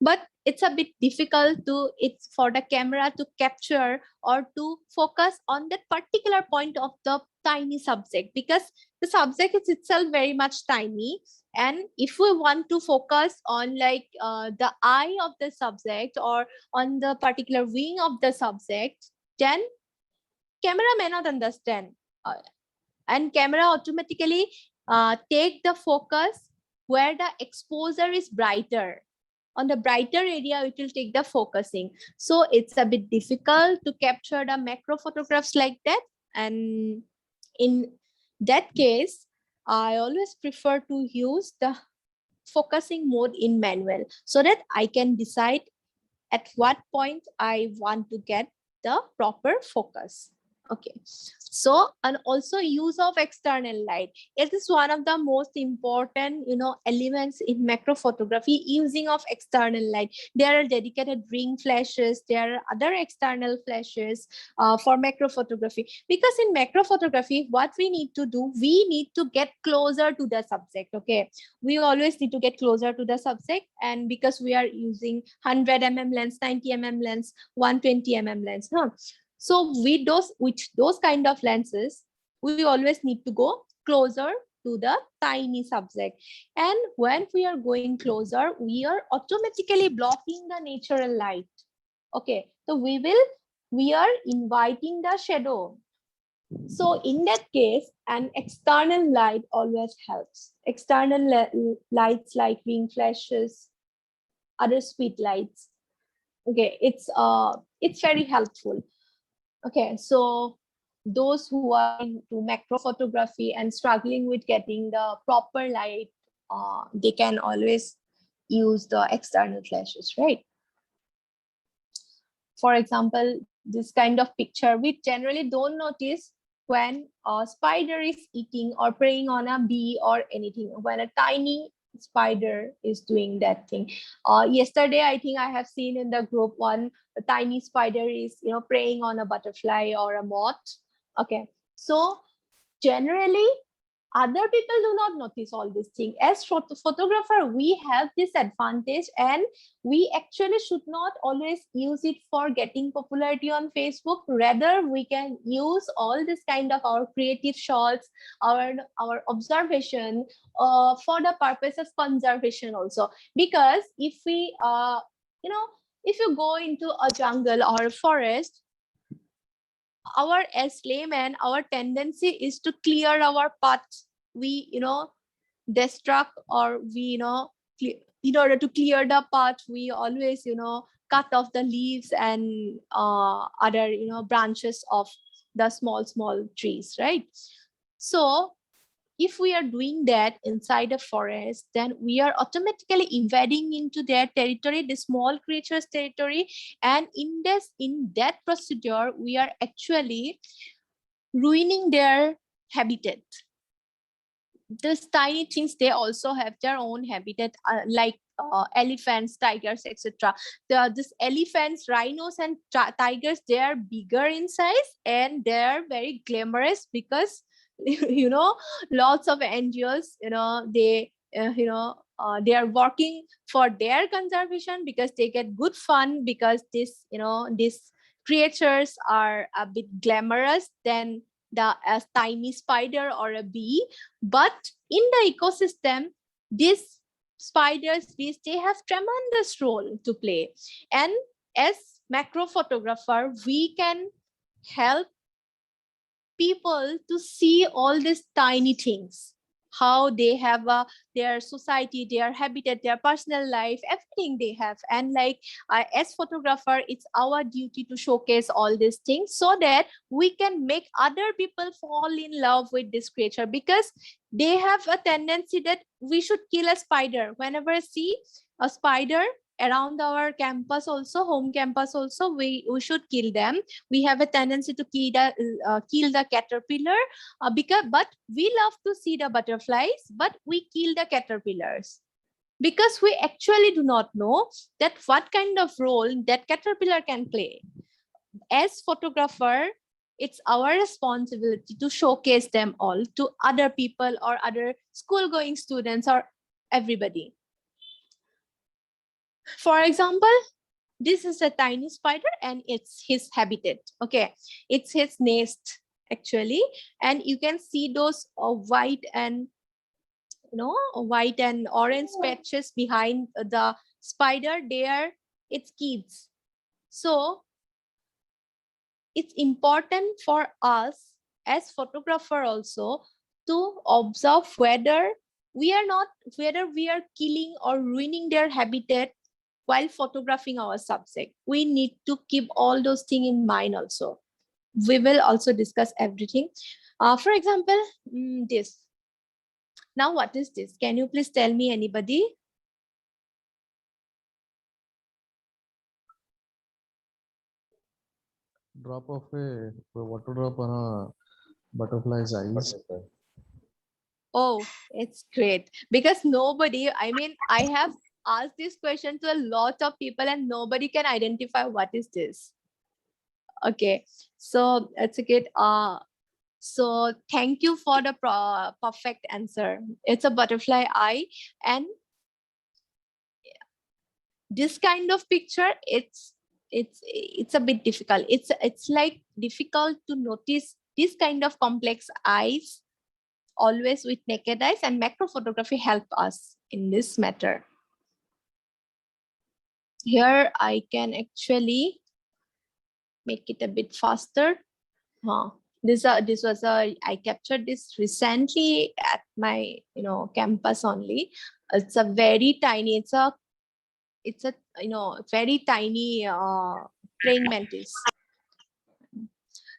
but it's a bit difficult it's for the camera to capture or to focus on that particular point of the tiny subject, because the subject is itself very much tiny. And if we want to focus on the eye of the subject or on the particular wing of the subject, then camera may not understand, and camera automatically take the focus where the exposure is brighter. On the brighter area, it will take the focusing. So it's a bit difficult to capture the macro photographs like that. And in that case, I always prefer to use the focusing mode in manual so that I can decide at what point I want to get the proper focus. Okay, so, and also use of external light. It is one of the most important, elements in macro photography, using of external light. There are dedicated ring flashes, there are other external flashes for macro photography. Because in macro photography, what we need to do, we need to get closer to the subject. Okay, we always need to get closer to the subject, and because we are using 100 mm lens, 90 mm lens, 120 mm lens, so with those kind of lenses, we always need to go closer to the tiny subject. And when we are going closer, we are automatically blocking the natural light. Okay, so we are inviting the shadow. So in that case, an external light always helps. External lights like ring flashes, other sweet lights. Okay, it's very helpful. Okay, so those who are into macro photography and struggling with getting the proper light, they can always use the external flashes, right? For example, this kind of picture, we generally don't notice when a spider is eating or preying on a bee or anything, when a tiny spider is doing that thing. Yesterday, I think I have seen in the group a tiny spider is preying on a butterfly or a moth. Okay, so generally other people do not notice all these things. As photographer, we have this advantage, and we actually should not always use it for getting popularity on Facebook. Rather, we can use all this kind of our creative shots, our observation for the purpose of conservation also. Because if we if you go into a jungle or a forest, as laymen, our tendency is to clear our path. We destruct, or we in order to clear the path, we always cut off the leaves and other branches of the small trees, right? So if we are doing that inside a forest, then we are automatically invading into their territory, the small creatures' territory. And in that procedure, we are actually ruining their habitat. These tiny things, they also have their own habitat, like elephants, tigers, etc. These elephants, rhinos, and tigers, they are bigger in size, and they are very glamorous because you know, lots of NGOs, you know, they they are working for their conservation because they get good fun, because this, you know, these creatures are a bit glamorous than a tiny spider or a bee. But in the ecosystem, these spiders, bees, they have tremendous role to play. And as macro photographer, we can help people to see all these tiny things, how they have their society, their habitat, their personal life, everything they have. And like as photographer, it's our duty to showcase all these things so that we can make other people fall in love with this creature, because they have a tendency that we should kill a spider. Whenever I see a spider around our campus, also home campus also, we should kill them. We have a tendency to kill the caterpillar, but we love to see the butterflies, but we kill the caterpillars, because we actually do not know that what kind of role that caterpillar can play. As photographer, it's our responsibility to showcase them all to other people or other school going students or everybody. For example, this is a tiny spider and it's his habitat. Okay, it's his nest actually, and you can see those white and orange patches behind the spider. There, its kids. So it's important for us as photographer also to observe whether we are killing or ruining their habitat while photographing our subject. We need to keep all those things in mind also. We will also discuss everything. For example, this. Now, what is this? Can you please tell me, anybody? Drop of a water drop on a butterfly's eyes. Oh, it's great. Because nobody, I mean, I have asked this question to a lot of people and nobody can identify what is this. Okay, so it's a good. So thank you for the perfect answer. It's a butterfly eye, and this kind of picture, it's a bit difficult. It's like difficult to notice this kind of complex eyes always with naked eyes, and macro photography help us in this matter. Here I can actually make it a bit faster. I captured this recently at my campus only. It's a very tiny, it's a very tiny praying mantis.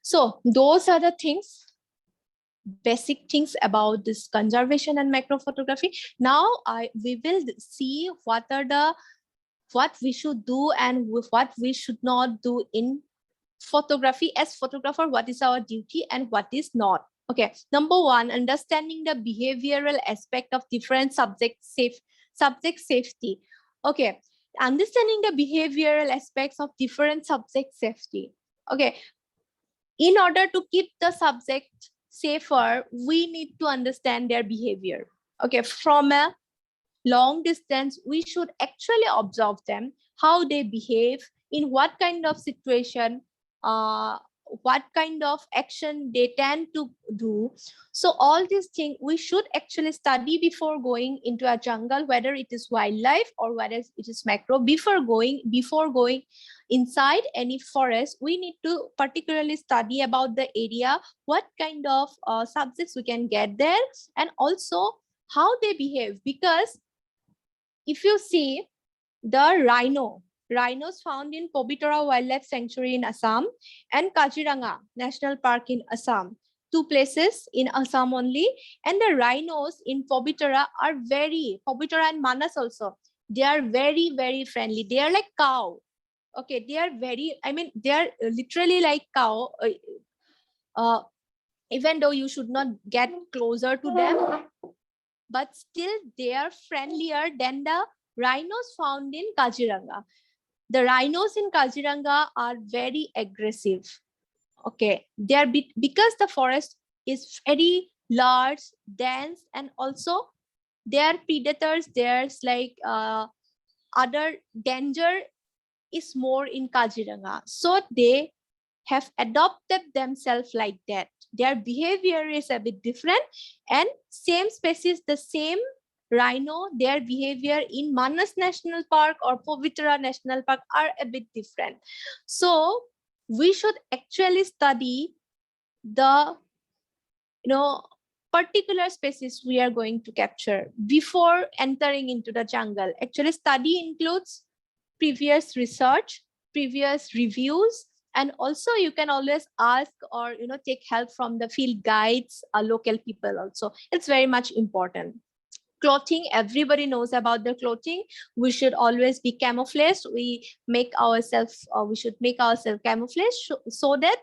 So those are the things, basic things about this conservation and macro photography. Now we will see what we should do and what we should not do in photography. As photographer, what is our duty and what is not. Okay, number one, understanding the behavioral aspect of different subject safety. Okay, understanding the behavioral aspects of different subject safety. Okay, in order to keep the subject safer, we need to understand their behavior. Okay, from a long distance, we should actually observe them, how they behave, in what kind of situation, what kind of action they tend to do. So all these things we should actually study before going into a jungle, whether it is wildlife or whether it is macro. Before going inside any forest, we need to particularly study about the area, what kind of subjects we can get there, and also how they behave. Because if you see the rhinos found in Pobitora Wildlife Sanctuary in Assam and Kaziranga National Park in Assam, 2 places in Assam only. And the rhinos in Pobitora and Manas also, they are very, very friendly. They are like cow. Okay, they are they are literally like cow. Even though you should not get closer to them, but still they are friendlier than the rhinos found in Kaziranga. The rhinos in Kaziranga are very aggressive. Okay, they are because the forest is very large, dense, and also their predators, there's like other danger is more in Kaziranga. So they have adopted themselves like that. Their behavior is a bit different, and same species, the same rhino, their behavior in Manas National Park or Povitra National Park are a bit different. So we should actually study the particular species we are going to capture before entering into the jungle. Actually, study includes previous research, previous reviews, and also you can always ask or take help from the field guides, local people also. It's very much important. Clothing, everybody knows about the clothing. We should always be camouflaged. We should make ourselves camouflaged so that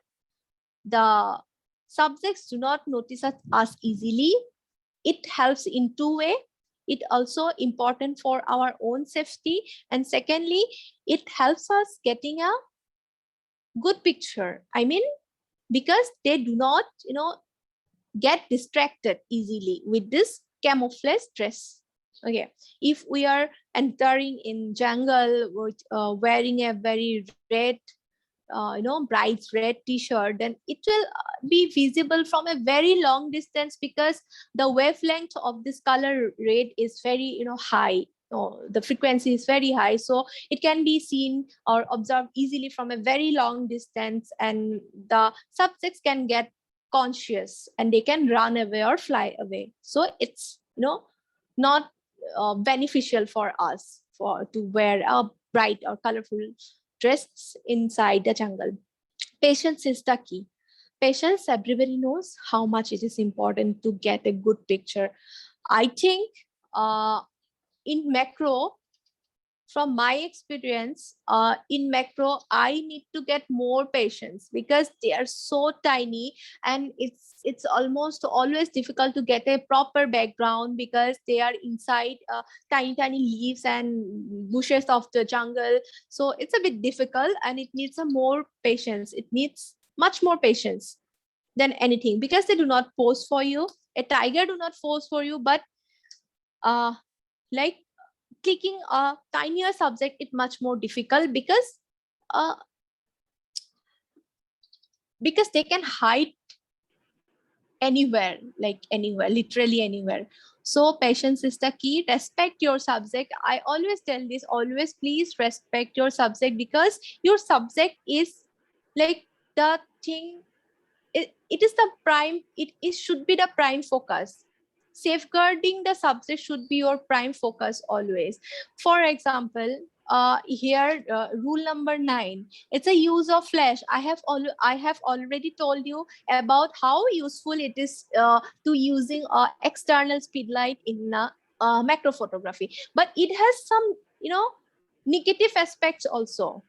the subjects do not notice us easily. It helps in two ways. It also important for our own safety, and secondly, it helps us getting a good picture. I mean, because they do not get distracted easily with this camouflage dress. Okay, if we are entering in jungle with wearing a very red bright red t-shirt, then it will be visible from a very long distance, because the wavelength of this color red is very high. The frequency is very high, so it can be seen or observed easily from a very long distance, and the subjects can get conscious and they can run away or fly away. So it's not beneficial for us to wear a bright or colorful dress inside the jungle. Patience is the key. Patience, everybody knows how much it is important to get a good picture. I think in macro, from my experience, in macro, I need to get more patience because they are so tiny, and it's almost always difficult to get a proper background because they are inside tiny leaves and bushes of the jungle. So it's a bit difficult, and it needs a more patience. It needs much more patience than anything, because they do not pose for you. A tiger do not pose for you, but like clicking a tinier subject is much more difficult because they can hide anywhere, literally anywhere. So patience is the key. Respect your subject. I always tell this, always please respect your subject, because your subject is like the thing. It is the prime, it should be the prime focus. Safeguarding the subject should be your prime focus always. For example, here rule number 9, it's a use of flash. I have already told you about how useful it is to using external speed light in macro photography, but it has some negative aspects also,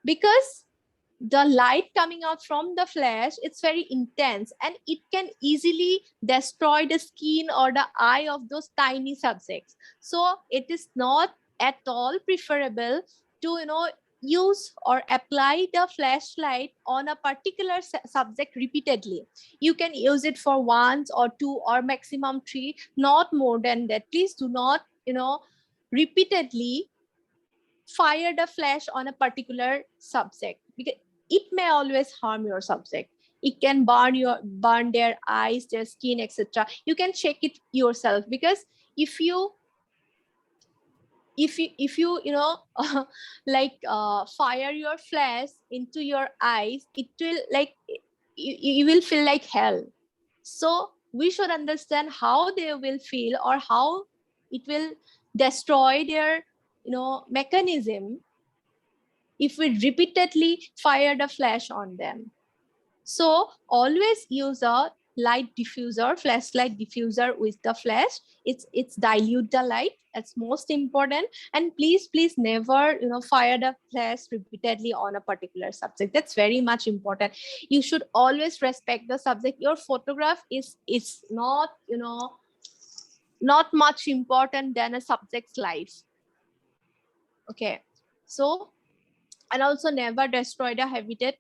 because the light coming out from the flash, it's very intense, and it can easily destroy the skin or the eye of those tiny subjects. So it is not at all preferable to use or apply the flashlight on a particular subject repeatedly. You can use it for once or 2 or maximum 3, not more than that. Please do not repeatedly fire the flash on a particular subject, because it may always harm your subject. It can burn their eyes, their skin, etc. You can check it yourself, because if you fire your flash into your eyes, it will you will feel like hell. So we should understand how they will feel or how it will destroy their mechanism if we repeatedly fire the flash on them. So always use a light diffuser, flashlight diffuser with the flash. It's dilute the light. That's most important. And please never fire the flash repeatedly on a particular subject. That's very much important. You should always respect the subject. Your photograph is not not much important than a subject's life. Okay, so and also never destroy the habitat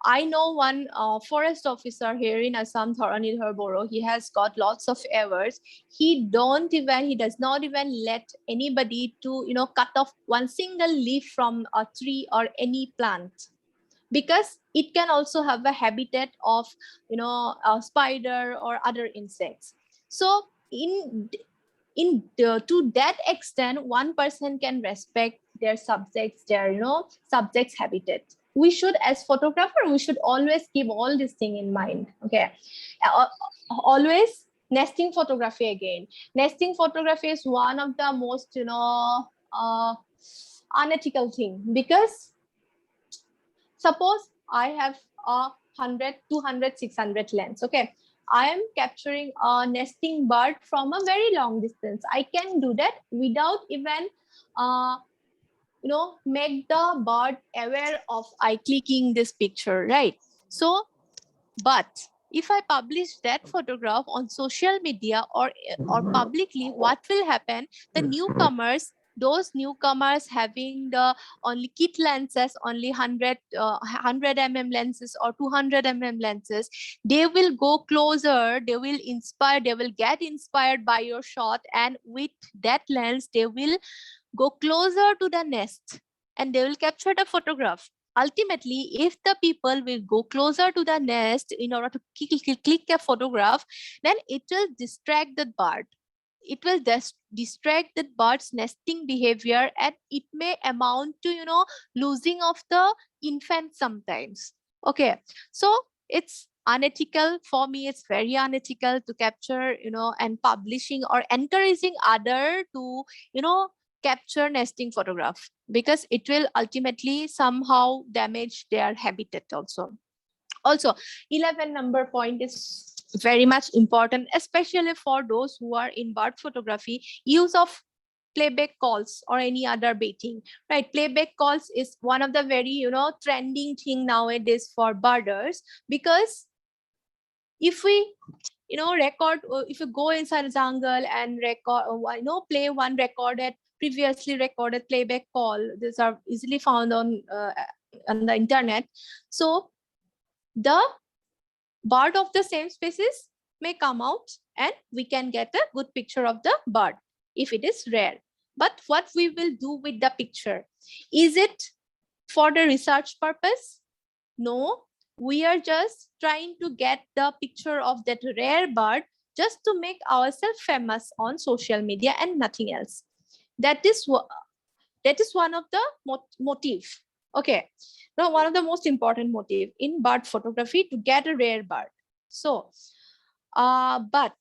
I know one forest officer here in Assam, Dharanidhar Boro. He has got lots of awards. He does not even let anybody to, cut off one single leaf from a tree or any plant, because it can also have a habitat of, a spider or other insects. So to that extent, one person can respect their subjects, subjects habitat. We should, as photographer, we should always keep all this thing in mind. Okay, always nesting photography again. Nesting photography is one of the most, unethical thing, because suppose I have a 100, 200, 600 lens. Okay, I am capturing a nesting bird from a very long distance. I can do that without even, make the bird aware of I clicking this picture, right? So, but if I publish that photograph on social media or publicly, what will happen? The newcomers, those newcomers having the only kit lenses, only 100 mm lenses or 200 mm lenses, they will go closer, they will get inspired by your shot, and with that lens they will go closer to the nest and they will capture the photograph. Ultimately, if the people will go closer to the nest in order to click a photograph, then it will distract the bird. It will distract the bird's nesting behavior, and it may amount to, losing of the infant sometimes. Okay, so it's unethical for me. It's very unethical to capture, and publishing or encouraging other to, capture nesting photograph, because it will ultimately somehow damage their habitat also. 11 number point is very much important, especially for those who are in bird photography. Use of playback calls or any other baiting, right? Playback calls is one of the very, trending thing nowadays for birders, because if we, record, if you go inside a jungle and record, play one previously recorded playback call, these are easily found on the internet. So the bird of the same species may come out and we can get a good picture of the bird if it is rare. But what we will do with the picture? Is it for the research purpose? No, we are just trying to get the picture of that rare bird just to make ourselves famous on social media and nothing else. That is one of the motive. Okay, now one of the most important motive in bird photography to get a rare bird. So, but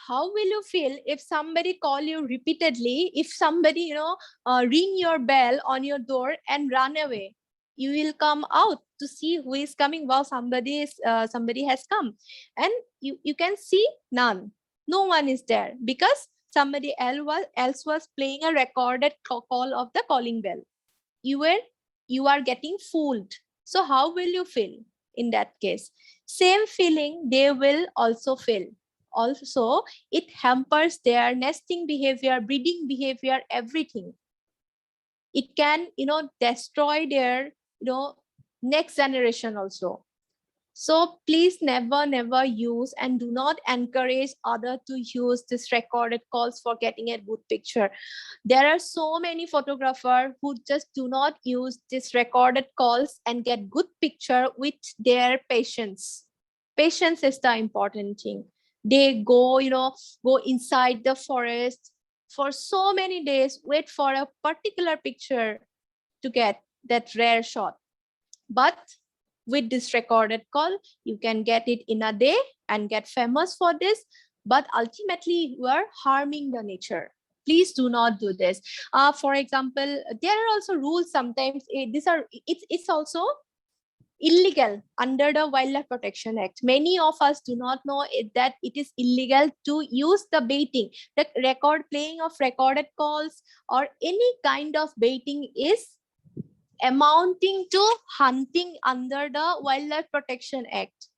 how will you feel if somebody call you repeatedly? If somebody, ring your bell on your door and run away, you will come out to see who is coming. Wow, somebody has come, and you can see no one is there, because somebody else was playing a recorded call of the calling bell. You are getting fooled. So how will you feel in that case? Same feeling they will also feel. Also, it hampers their nesting behavior, breeding behavior, everything. It can, destroy their, next generation also. So please never use and do not encourage others to use this recorded calls for getting a good picture. There are so many photographers who just do not use this recorded calls and get good picture with their patience. Patience is the important thing. They go inside the forest for so many days, wait for a particular picture to get that rare shot. But with this recorded call, you can get it in a day and get famous for this. But ultimately, you are harming the nature. Please do not do this. For example, there are also rules sometimes. It's also illegal under the Wildlife Protection Act. Many of us do not know that it is illegal to use the baiting. The playing of recorded calls or any kind of baiting is amounting to hunting under the Wildlife Protection Act.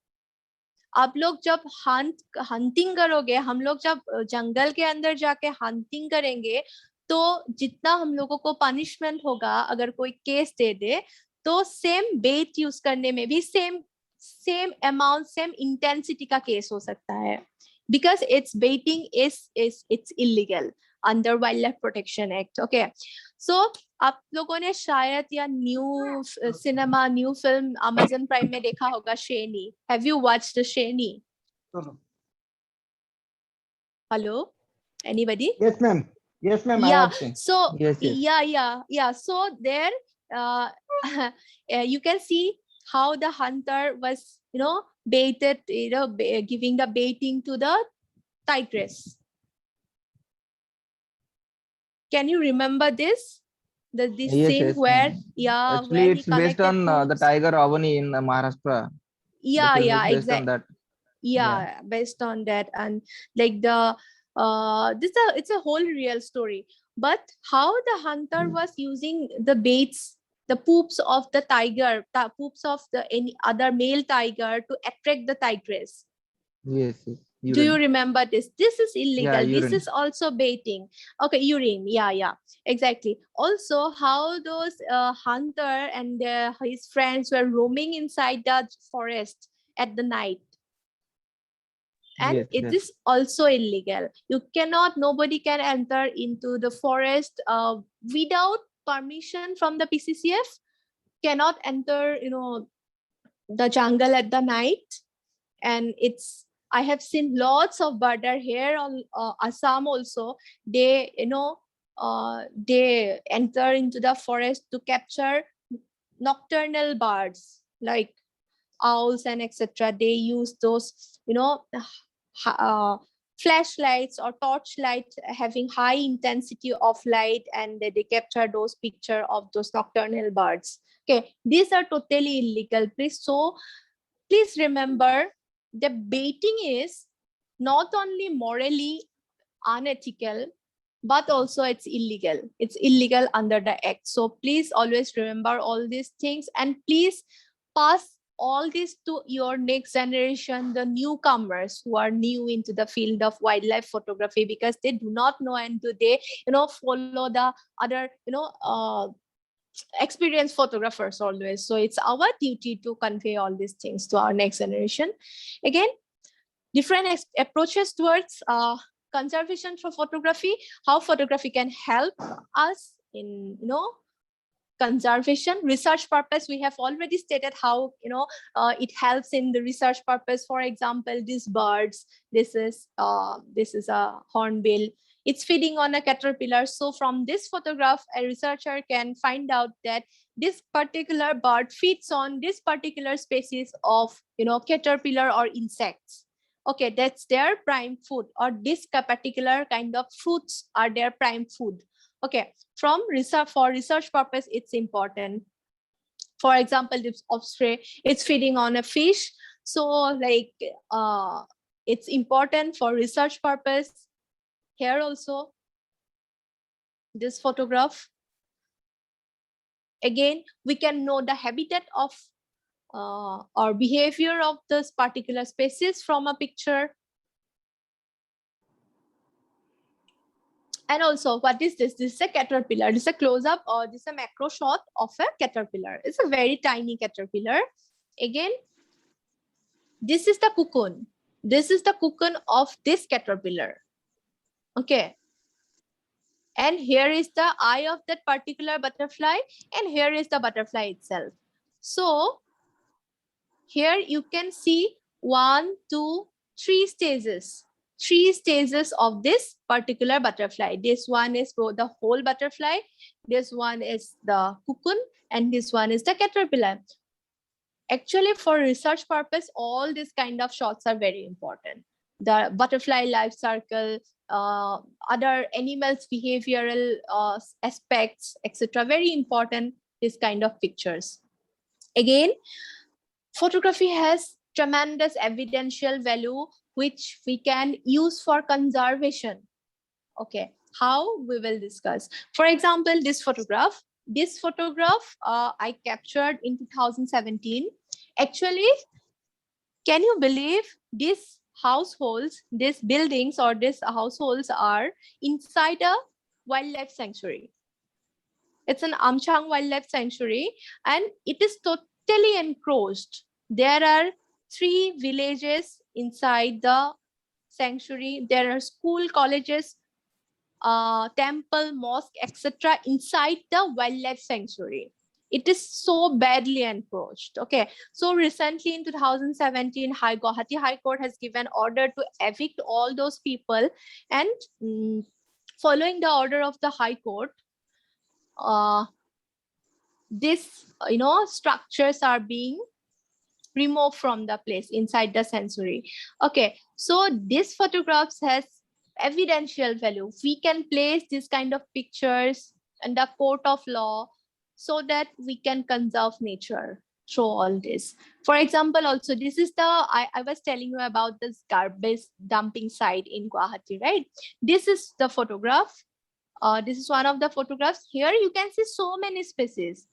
आप लोग जब hunting करोगे, हम लोग जब जंगल के अंदर जाके हंटिंग करेंगे, तो जितना हम लोगों को पनिशमेंट होगा, अगर कोई केस दे दे, तो सेम बेट यूज करने में भी सेम अमाउंट सेम इंटेंसिटी का केस हो सकता है, because its baiting is it's illegal under Wildlife Protection Act. Okay, so आप लोगों ने शायद या new cinema new film Amazon Prime में देखा होगा शेनी. Have you watched Sheni? Hello, anybody? Yes, ma'am. Yes, ma'am. I Yeah, have seen. so Yes, yes. yeah, so there you can see how the hunter was, you know, baited, you know, giving the baiting to the tigress. Can you remember this? This Yes, scene yes, where ma'am. yeah, Actually, where he it's based collected on the hoops. tiger Avani in Maharashtra. The Yeah, film yeah, is based on exactly. that. Yeah, based on that. And like the it's a whole real story. But how the hunter was using the baits, the poops of the tiger, the poops of the any other male tiger to attract the tigress. Yes, yes. Do you Urine. remember this? This is illegal. This urine. is also baiting. Okay, urine. Yeah, exactly. Also, how those hunter and his friends were roaming inside the forest at the night. And Yes, it yes. is also illegal. You cannot, nobody can enter into the forest without permission from the PCCF. Cannot enter, you know, the jungle at the night. And it's, I have seen lots of birder here on Assam also. They, you know, they enter into the forest to capture nocturnal birds like owls and etc. They use those, you know, flashlights or torchlight having high intensity of light, and they capture those picture of those nocturnal birds. Okay, these are totally illegal. Please remember, the baiting is not only morally unethical, but also it's illegal. It's illegal under the act. So please always remember all these things, and please pass all this to your next generation, the newcomers who are new into the field of wildlife photography, because they do not know, and do they, you know, follow the other, you know, experienced photographers always. So it's our duty to convey all these things to our next generation. Again, different approaches towards conservation for photography, how photography can help us in, you know, conservation. Research purpose, we have already stated how, you know, it helps in the research purpose. For example, these birds, this is a hornbill, it's feeding on a caterpillar. So from this photograph, a researcher can find out that this particular bird feeds on this particular species of, you know, caterpillar or insects. Okay, that's their prime food, or this particular kind of fruits are their prime food. Okay, from research, for research purpose, it's important. For example, this osprey, it's feeding on a fish. So like it's important for research purpose. Here also, this photograph. Again, we can know the habitat of or behavior of this particular species from a picture. And also, what is this? This is a caterpillar. This is a close-up, or this is a macro shot of a caterpillar. It's a very tiny caterpillar. Again, this is the cocoon. This is the cocoon of this caterpillar. Okay. And here is the eye of that particular butterfly, and here is the butterfly itself. So here you can see 1, 2, 3 stages. 3 stages of this particular butterfly. This one is the whole butterfly, this one is the cocoon, and this one is the caterpillar. Actually, for research purpose, all these kind of shots are very important. The butterfly life cycle, other animals behavioral aspects, etc. Very important, this kind of pictures. Again, photography has tremendous evidential value, which we can use for conservation. Okay, how we will discuss. For example, this photograph I captured in 2017. Actually, can you believe these households, these buildings or these households are inside a wildlife sanctuary? It's an Amchang Wildlife Sanctuary, and it is totally enclosed. There are 3 villages inside the sanctuary. There are school, colleges, temple, mosque, etc. inside the wildlife sanctuary. It is so badly encroached. Okay, so recently in 2017, Guwahati High Court has given order to evict all those people, and following the order of the High Court, this structures are being removed from the place inside the sanctuary. Okay, so this photographs has evidential value. We can place this kind of pictures in the court of law so that we can conserve nature through all this. For example, also this is the I was telling you about this garbage dumping site in Guwahati, right? This is the photograph. This is one of the photographs. Here you can see so many species.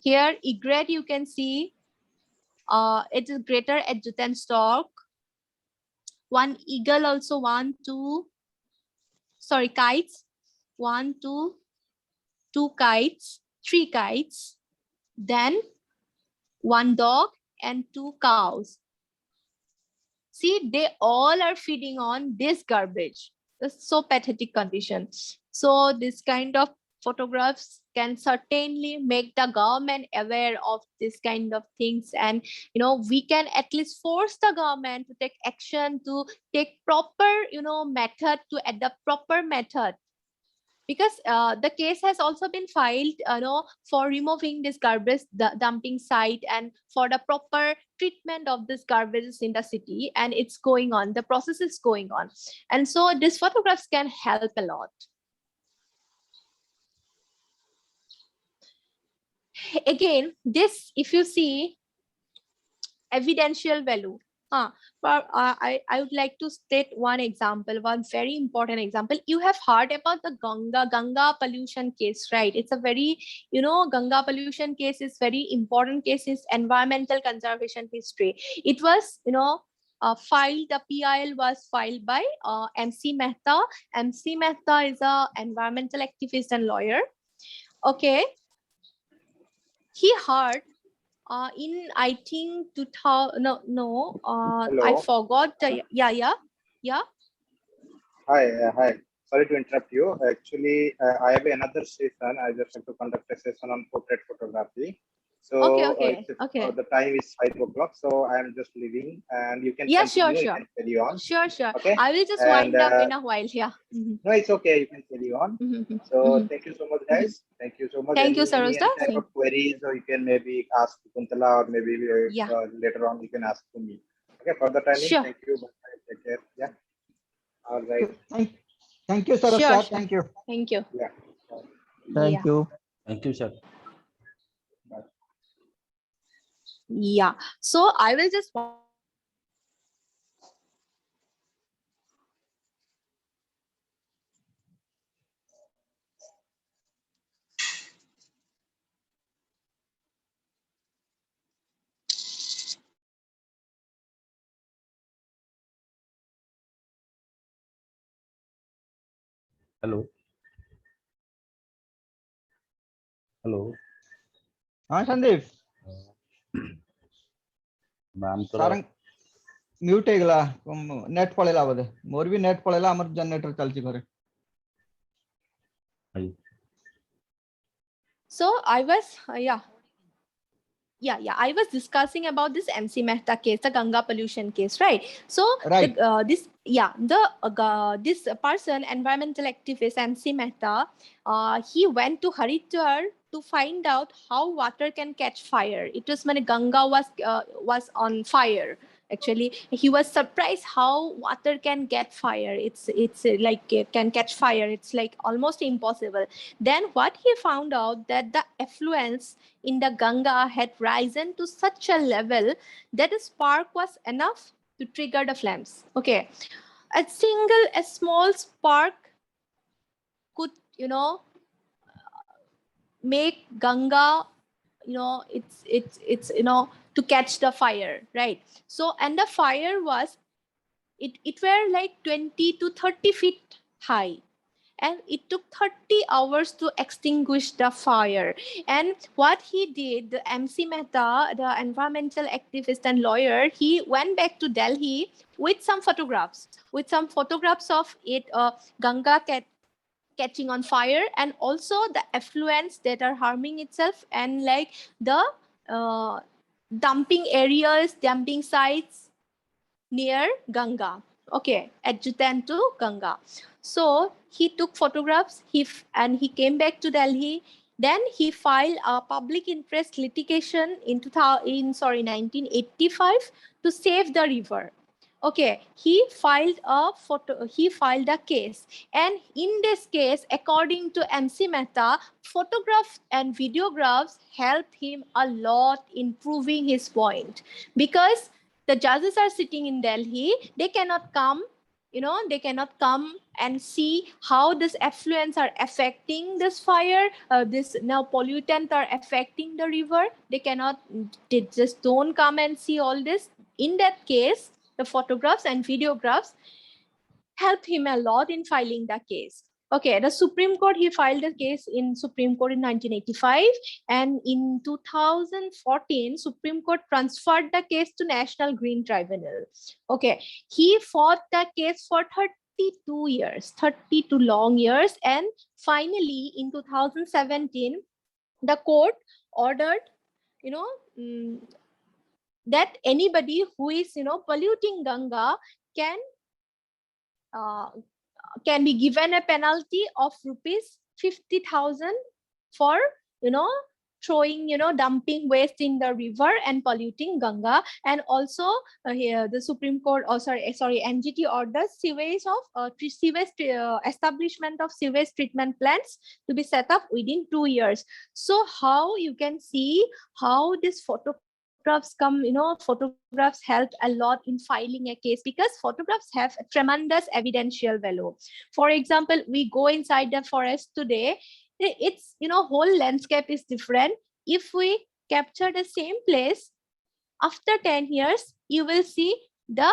Here egret you can see. It is greater adjutant stork. One eagle also, kites. 1, 2, 2 kites, 3 kites. Then 1 dog and 2 cows. See, they all are feeding on this garbage. That's so pathetic condition. So this kind of photographs can certainly make the government aware of this kind of things, and we can at least force the government to take action, to take proper method, to adopt proper method, because the case has also been filed for removing this garbage dumping site and for the proper treatment of this garbage in the city, and it's going on, the process is going on, and so these photographs can help a lot. Again, this, if you see, evidential value. But I would like to state one example, one very important example. You have heard about the Ganga pollution case, right? It's a very, Ganga pollution case is very important case, is environmental conservation history. It was, filed, the PIL was filed by MC Mehta. MC Mehta is a environmental activist and lawyer. Okay. He heard in, I think, 2000, I forgot. Yeah. Hi. Sorry to interrupt you. Actually, I have another session. I just have to conduct a session on portrait photography. So okay. The time is 5 o'clock, so I am just leaving, and you can sure. You can carry on. Sure. Okay. I will just wind up in a while. Yeah. No, it's okay. You can carry on. So thank you so much, guys. Thank you so much. Thank you, Any Sarojda. type of queries, or you can maybe ask Kuntala, or maybe later on you can ask to me. Okay. For the timing, sure. Thank you. Bye. Take care. Yeah. All right. Thank you, Sarojda. Sure. Thank you. Thank you. Yeah. Thank you. Thank you, sir. Yeah. So I will just. Hello. Sandeep. Ma'am Sarang mute ହେଇଗଲା net पळेला बोधे मोर भी net पळेला हमर generator चलची घरे. So I was I was discussing about this MC Mehta case, the Ganga pollution case, right? So right. This person, environmental activist MC Mehta, he went to Haridwar to find out how water can catch fire. It was when Ganga was on fire. Actually, he was surprised how water can get fire. It's like it can catch fire. It's like almost impossible. Then what he found out that the effluence in the Ganga had risen to such a level that a spark was enough to trigger the flames. Okay, a small spark could make Ganga it's to catch the fire, right? So, and the fire was it were like 20 to 30 feet high, and it took 30 hours to extinguish the fire. And what he did, the MC Mehta, the environmental activist and lawyer, he went back to Delhi with some photographs of it, Ganga catching on fire, and also the effluents that are harming itself, and like the dumping areas, dumping sites near Ganga, okay, adjacent to Ganga. So he took photographs, and he came back to Delhi. Then he filed a public interest litigation in 1985 to save the river. Okay, he filed a case, and in this case, according to MC Mehta, photographs and videographs helped him a lot in proving his point, because the judges are sitting in Delhi, they cannot come, they cannot come and see how this effluents are affecting this fire, this now pollutant are affecting the river. They just don't come and see all this. In that case, the photographs and videographs helped him a lot in filing the case. Okay, the Supreme Court, he filed a case in Supreme Court in 1985, and in 2014, Supreme Court transferred the case to National Green Tribunal. Okay, he fought the case for 32 years, 32 long years, and finally in 2017, the court ordered, that anybody who is, polluting Ganga can be given a penalty of rupees 50,000 for, throwing, dumping waste in the river and polluting Ganga. And also here the Supreme Court, NGT orders establishment of sewage treatment plants to be set up within 2 years. So how you can see how this photographs help a lot in filing a case, because photographs have a tremendous evidential value. For example, we go inside the forest today, it's, whole landscape is different. If we capture the same place after 10 years, you will see the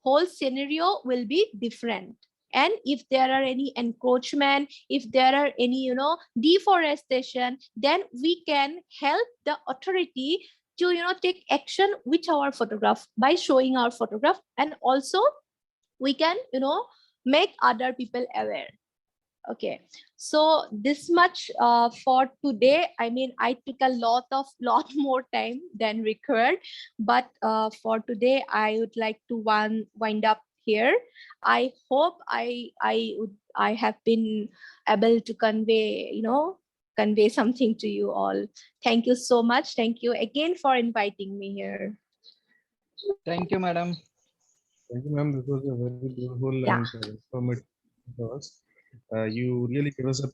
whole scenario will be different. And if there are any encroachment, if there are any, deforestation, then we can help the authority to, take action with our photograph, by showing our photograph. And also we can, make other people aware. Okay, so this much for today. I mean, I took a lot more time than required, but for today I would like to wind up here. I hope I have been able to convey something to you all. Thank you so much. Thank you again for inviting me here. Thank you, madam. Thank you, ma'am. This was a very beautiful Yeah. and informative. You really give us a